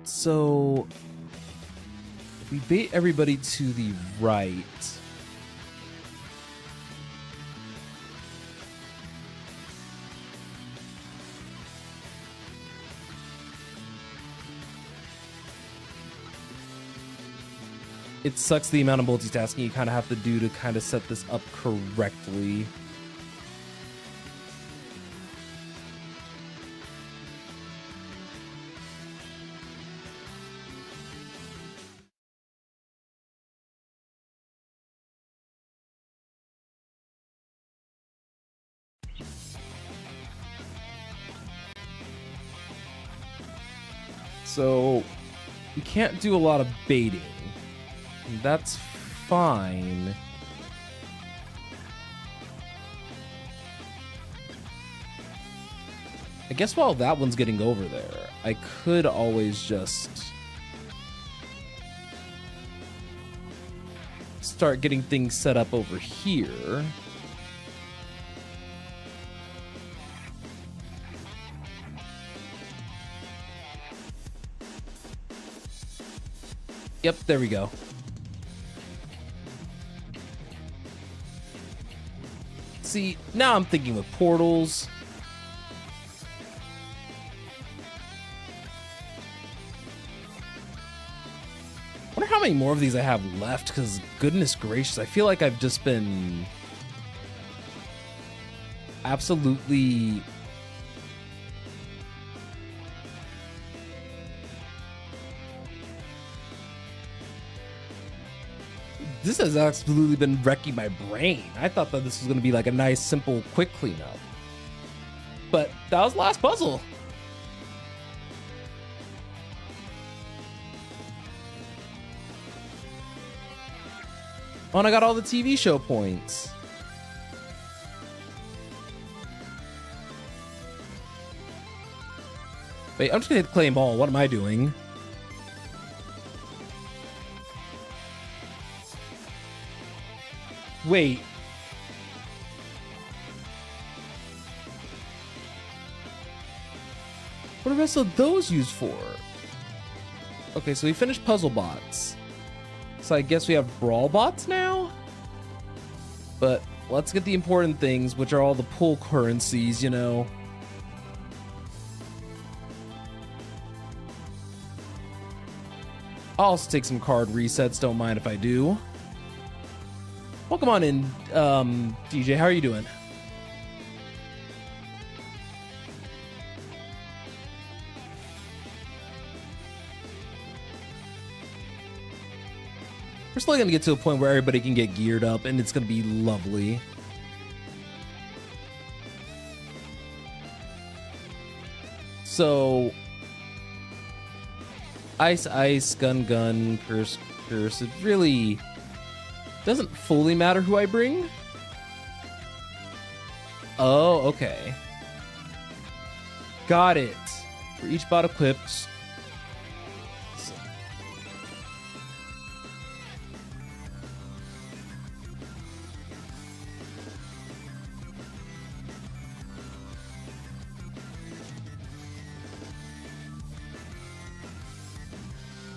So we bait everybody to the right. It sucks the amount of multitasking you kind of have to do to kind of set this up correctly. So we can't do a lot of baiting. That's fine. I guess while that one's getting over there, I could always just start getting things set up over here. Yep, there we go. See, now I'm thinking with portals. I wonder how many more of these I have left, because goodness gracious, I feel like I've just been absolutely this has absolutely been wrecking my brain. I thought that this was going to be like a nice, simple, quick cleanup. But that was the last puzzle. Oh, and I got all the TV show points. Wait, I'm just going to hit claim all. What am I doing? Wait. What are the rest of those used for? Okay, so we finished puzzle bots. So I guess we have brawl bots now? But let's get the important things, which are all the pull currencies, you know. I'll also take some card resets, don't mind if I do. Welcome on in, DJ. How are you doing? We're slowly going to get to a point where everybody can get geared up, and it's going to be lovely. So, ice, ice, gun, gun, curse, curse. It really doesn't fully matter who I bring. Oh, okay. Got it. For each bot equipped.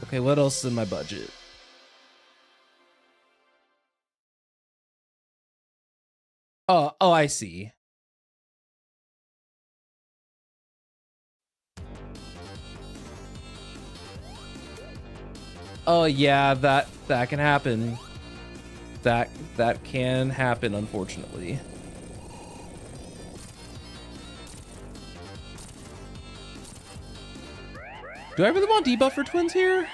Okay, what else is in my budget? Oh, I see. Oh yeah, that can happen. That can happen, unfortunately. Do I really want debuff for twins here?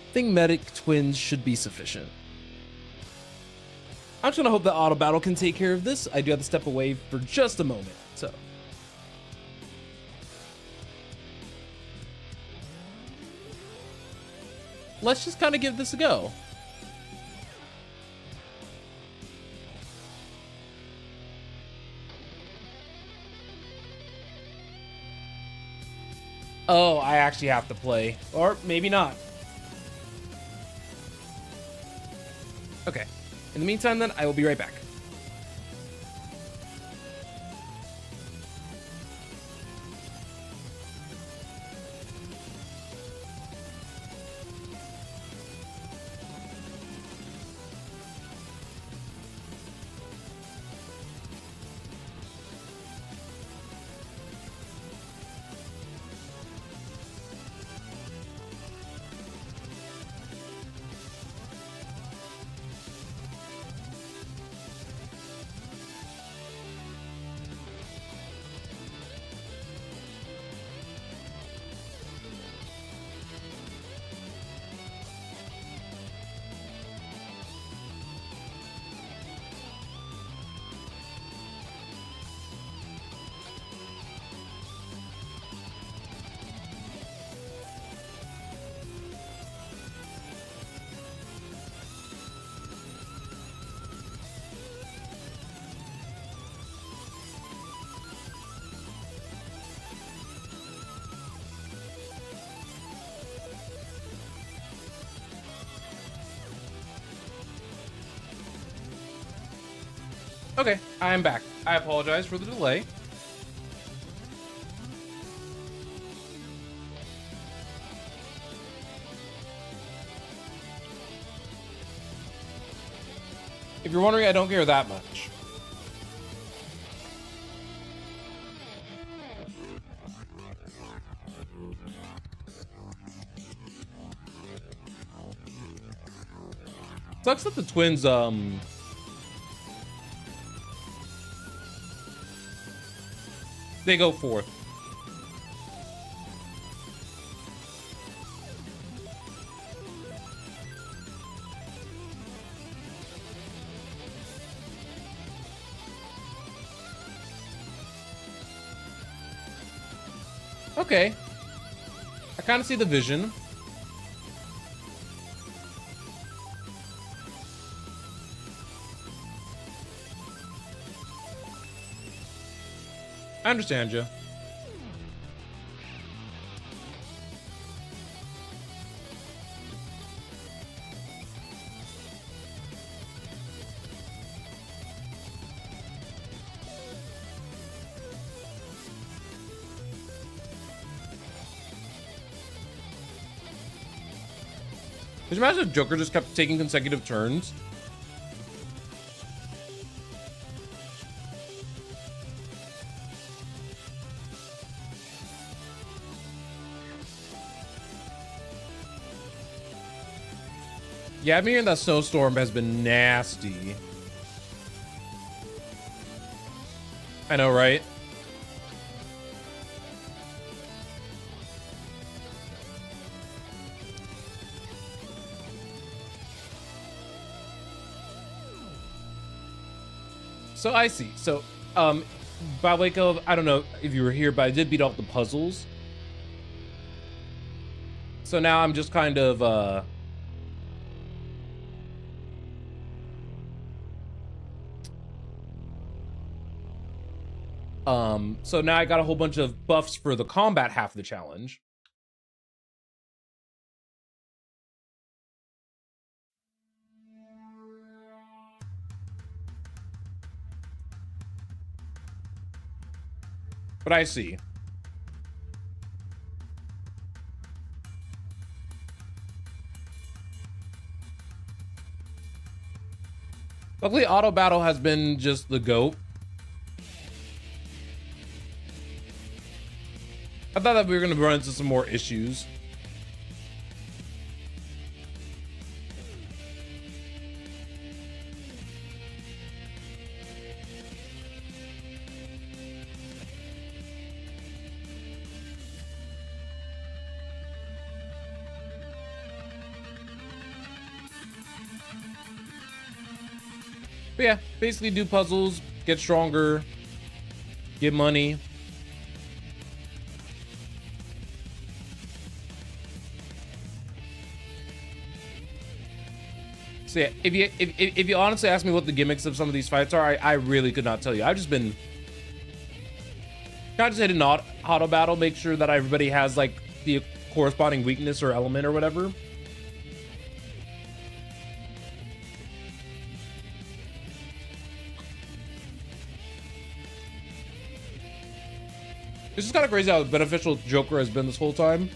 I think medic twins should be sufficient. I'm just gonna hope that auto battle can take care of this. I do have to step away for just a moment, so. Let's just kind of give this a go. Oh, I actually have to play. Or maybe not. Okay. In the meantime, then, I will be right back. Okay, I am back. I apologize for the delay. If you're wondering, I don't care that much. Sucks that the twins, they go fourth. Okay. I kind of see the vision. I understand you. Could you imagine if Joker just kept taking consecutive turns? Yeah, I'm hearing that snowstorm has been nasty. I know, right? So I see. So, by way of, I don't know if you were here, but I did beat all the puzzles. So now I'm just kind of, so now I got a whole bunch of buffs for the combat half of the challenge. But I see. Luckily, auto battle has been just the GOAT. I thought that we were going to run into some more issues. But yeah, basically do puzzles, get stronger, get money. So yeah, if you honestly ask me what the gimmicks of some of these fights are, I really could not tell you. I've just been kind of just hitting auto battle, make sure that everybody has like the corresponding weakness or element or whatever. It's just kind of crazy how beneficial Joker has been this whole time.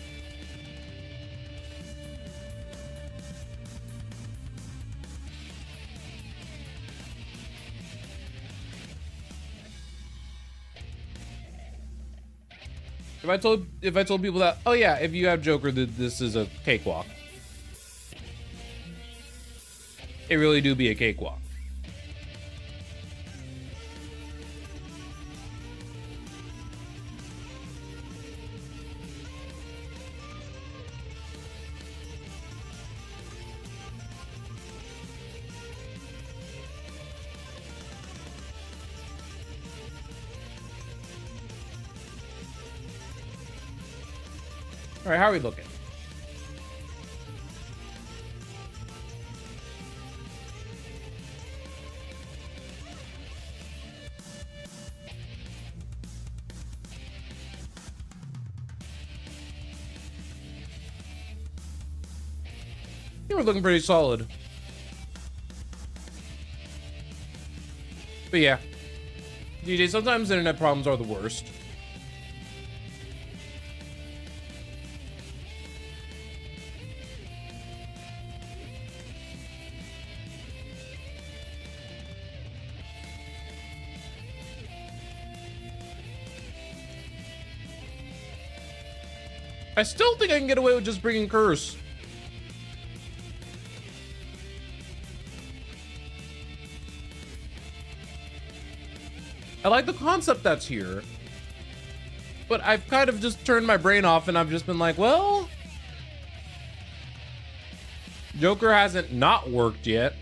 If I told people that, oh yeah, if you have Joker, this is a cakewalk. It really do be a cakewalk. All right, how are we looking? You were looking pretty solid. But yeah, DJ, sometimes internet problems are the worst. I still think I can get away with just bringing Curse. I like the concept that's here. But I've kind of just turned my brain off and I've just been like, well, Joker hasn't not worked yet.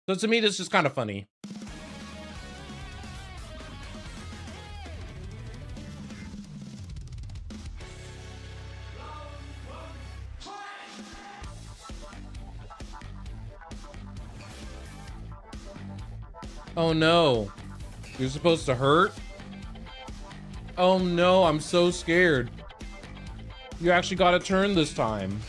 So to me, this is just kind of funny. Oh no. You're supposed to hurt? Oh no, I'm so scared. You actually got a turn this time.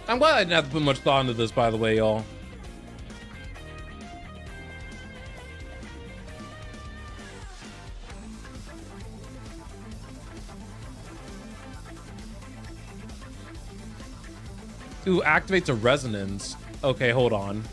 I'm glad I didn't have to put much thought into this, by the way, y'all. Ooh, activates a resonance. Okay, hold on.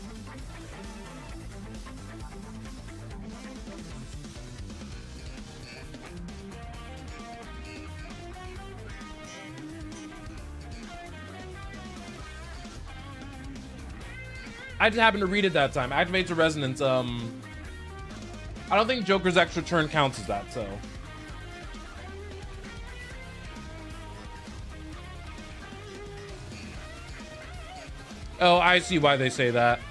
I just happened to read it that time. Activates a resonance. I don't think Joker's extra turn counts as that, so. Oh, I see why they say that.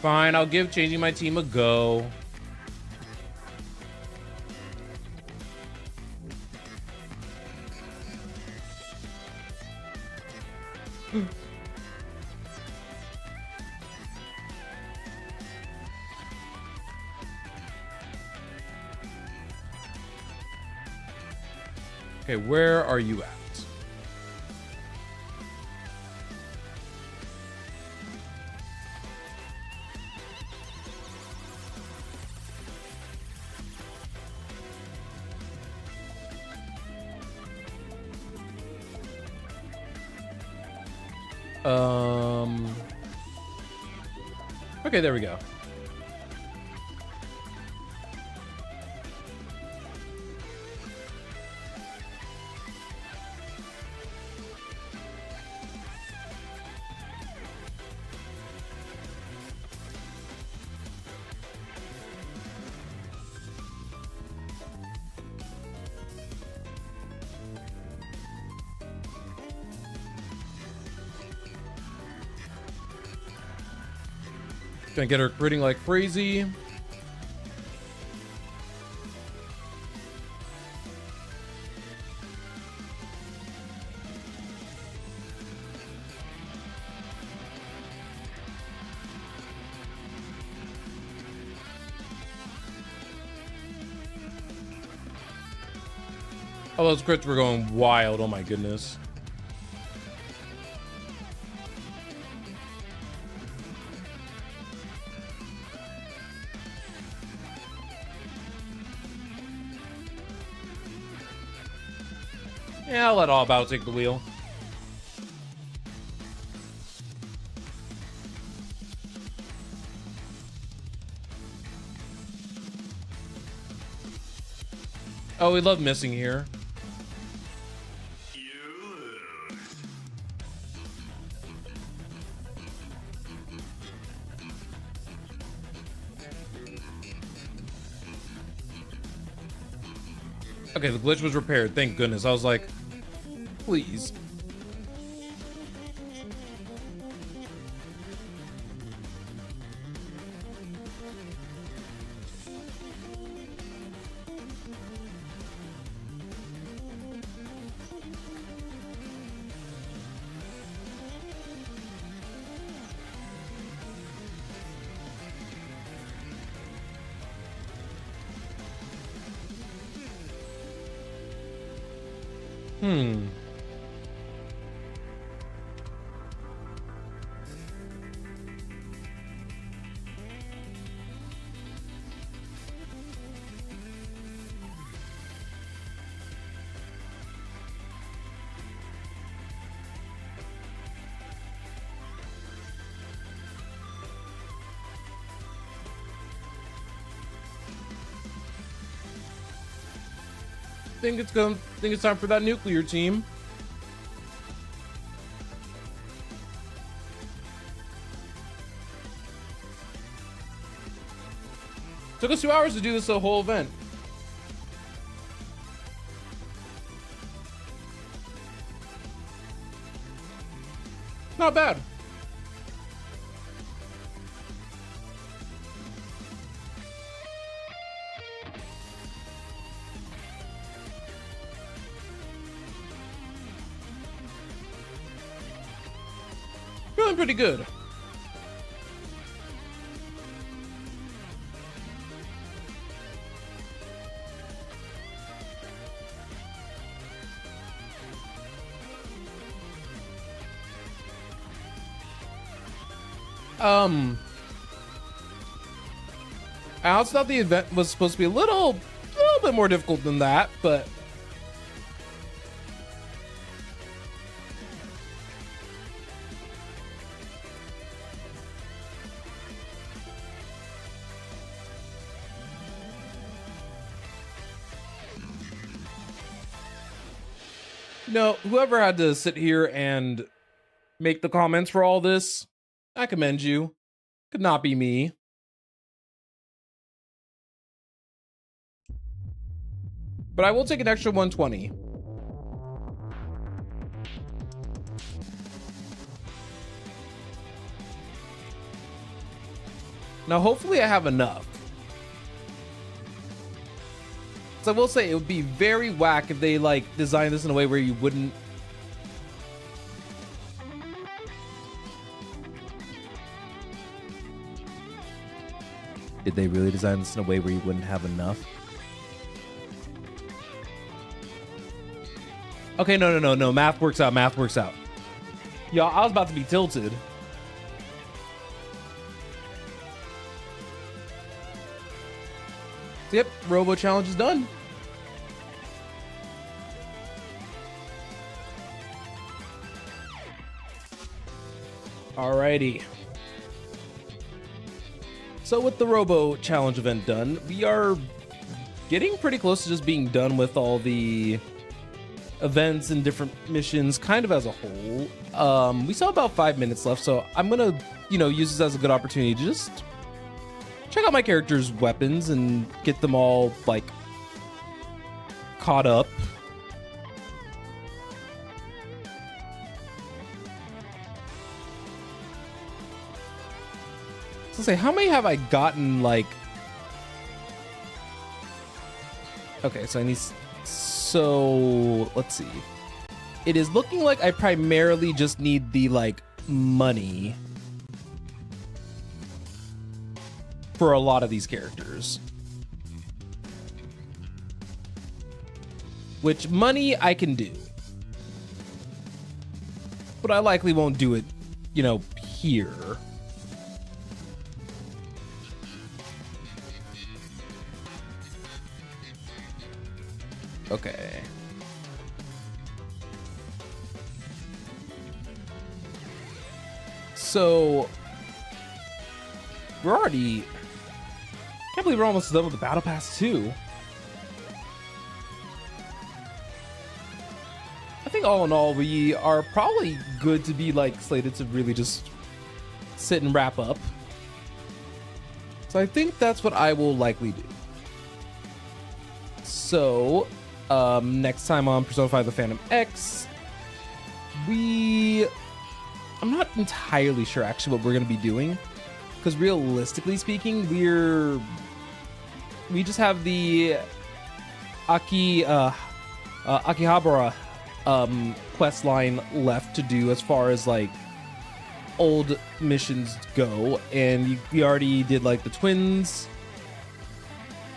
Fine, I'll give changing my team a go. Okay, where are you at? Okay, there we go. Gonna get her critting like crazy. Oh, those crits were going wild. Oh my goodness. Yeah, I'll let All About take the wheel. Oh, we love missing here. Okay, the glitch was repaired. Thank goodness. I was like, please. Think it's time for that nuclear team. Took us 2 hours to do this whole event. Not bad. Feeling pretty good. I also thought the event was supposed to be a little bit more difficult than that, but no, whoever had to sit here and make the comments for all this, I commend you. Could not be me. But I will take an extra 120. Now, hopefully I have enough. So I will say it would be very whack if they like designed this in a way where you wouldn't. Did they really design this in a way where you wouldn't have enough? Okay, no. Math works out. Math works out. Y'all, I was about to be tilted. Yep, Robo Challenge is done. Alrighty. So with the Robo Challenge event done, we are getting pretty close to just being done with all the events and different missions kind of as a whole. We still have about 5 minutes left, so I'm gonna, use this as a good opportunity to just check out my character's weapons and get them all, like, caught up. So say, how many have I gotten, like... Okay, so I need... So, let's see. It is looking like I primarily just need the, like, money for a lot of these characters. Which money I can do. But I likely won't do it, here. Okay. So we're already... Can't believe we're almost done with the Battle Pass too. I think all in all, we are probably good to be like slated to really just sit and wrap up. So I think that's what I will likely do. So next time on Persona 5 The Phantom X, I'm not entirely sure actually what we're going to be doing, because realistically speaking, we just have the Akihabara quest line left to do as far as like old missions go, and we already did like the twins.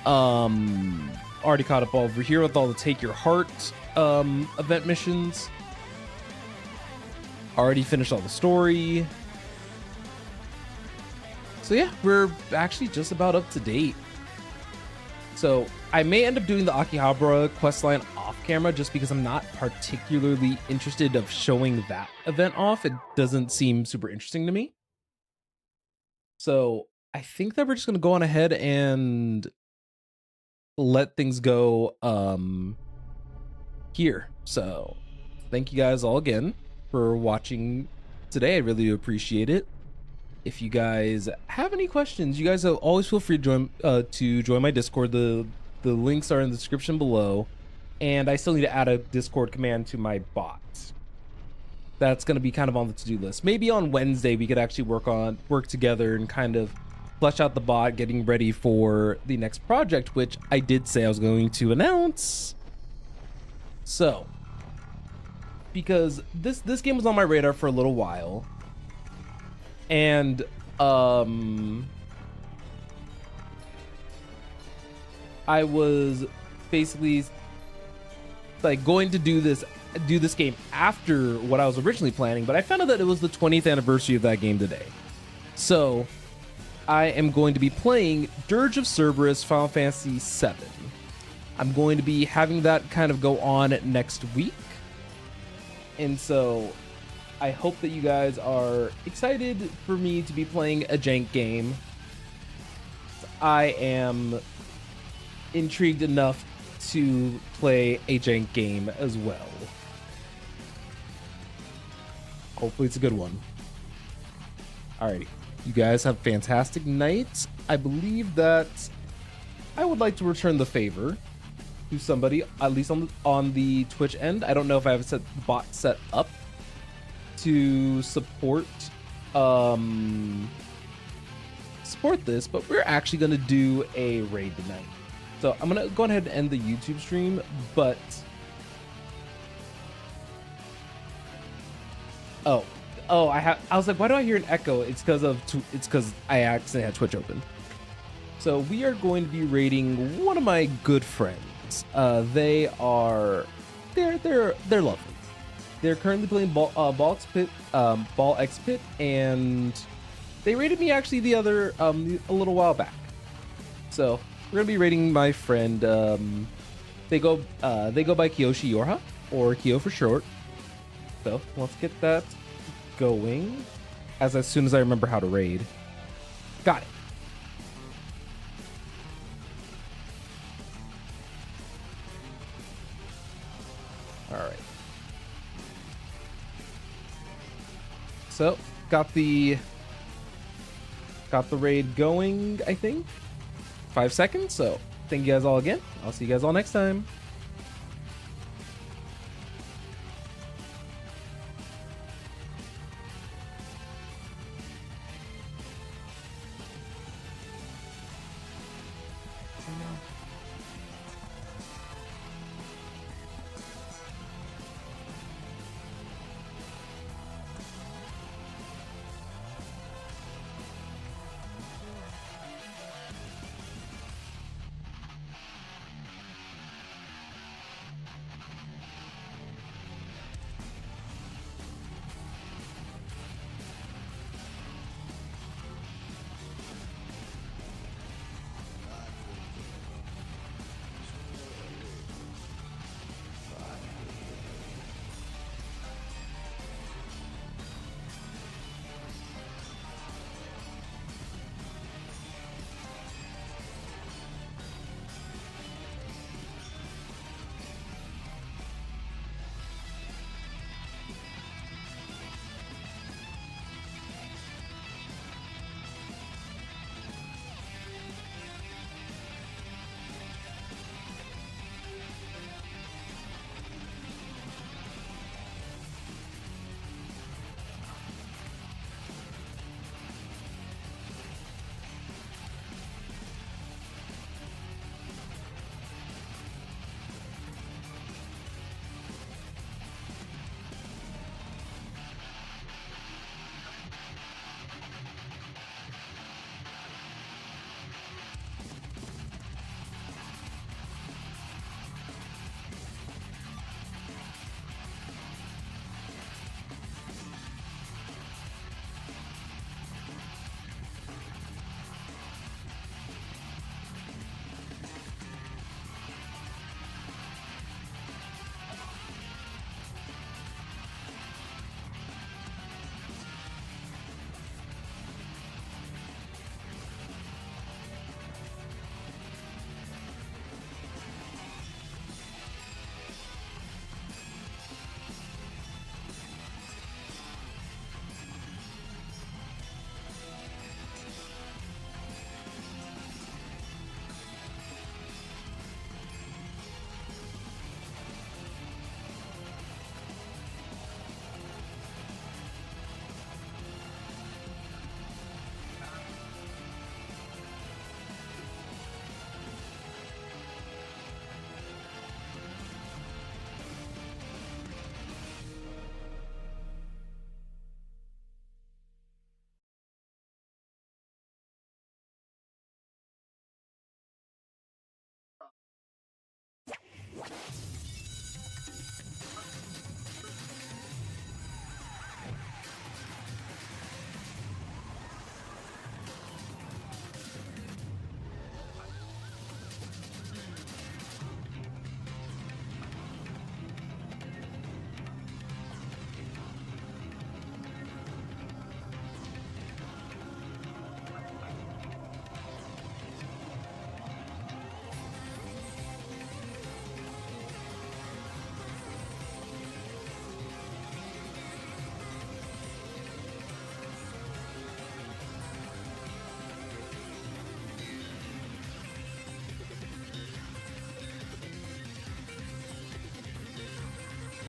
Already caught up over here with all the Take Your Heart event missions. Already finished all the story. So yeah, we're actually just about up to date. So I may end up doing the Akihabara questline off camera just because I'm not particularly interested of showing that event off. It doesn't seem super interesting to me. So I think that we're just going to go on ahead and let things go here. So thank you guys all again for watching today. I really do appreciate it. If you guys have any questions, you guys always feel free to join my Discord. The links are in the description below, and I still need to add a Discord command to my bot. That's going to be kind of on the to-do list. Maybe on Wednesday we could actually work together and kind of flesh out the bot, getting ready for the next project, which I did say I was going to announce. So, because this game was on my radar for a little while, and I was basically like going to do this game after what I was originally planning, but I found out that it was the 20th anniversary of that game today. So I am going to be playing Dirge of Cerberus Final Fantasy VII. I'm going to be having that kind of go on next week. And so I hope that you guys are excited for me to be playing a jank game. I am intrigued enough to play a jank game as well. Hopefully it's a good one. Alrighty. You guys have fantastic nights. I believe that I would like to return the favor to somebody, at least on the Twitch end. I don't know if I have the bot set up to support this, but we're actually going to do a raid tonight. So I'm going to go ahead and end the YouTube stream, but I was like, why do I hear an echo? It's because I accidentally had Twitch open. So we are going to be raiding one of my good friends. They're lovely. They're currently playing Ball X Pit, and they raided me actually a little while back. So we're gonna be raiding my friend. They go by Kiyoshi Yorha, or Kyo for short. So let's get that going as soon as I remember how to raid. Got it. All right. So got the raid going, I think. 5 seconds. So thank you guys all again. I'll see you guys all next time.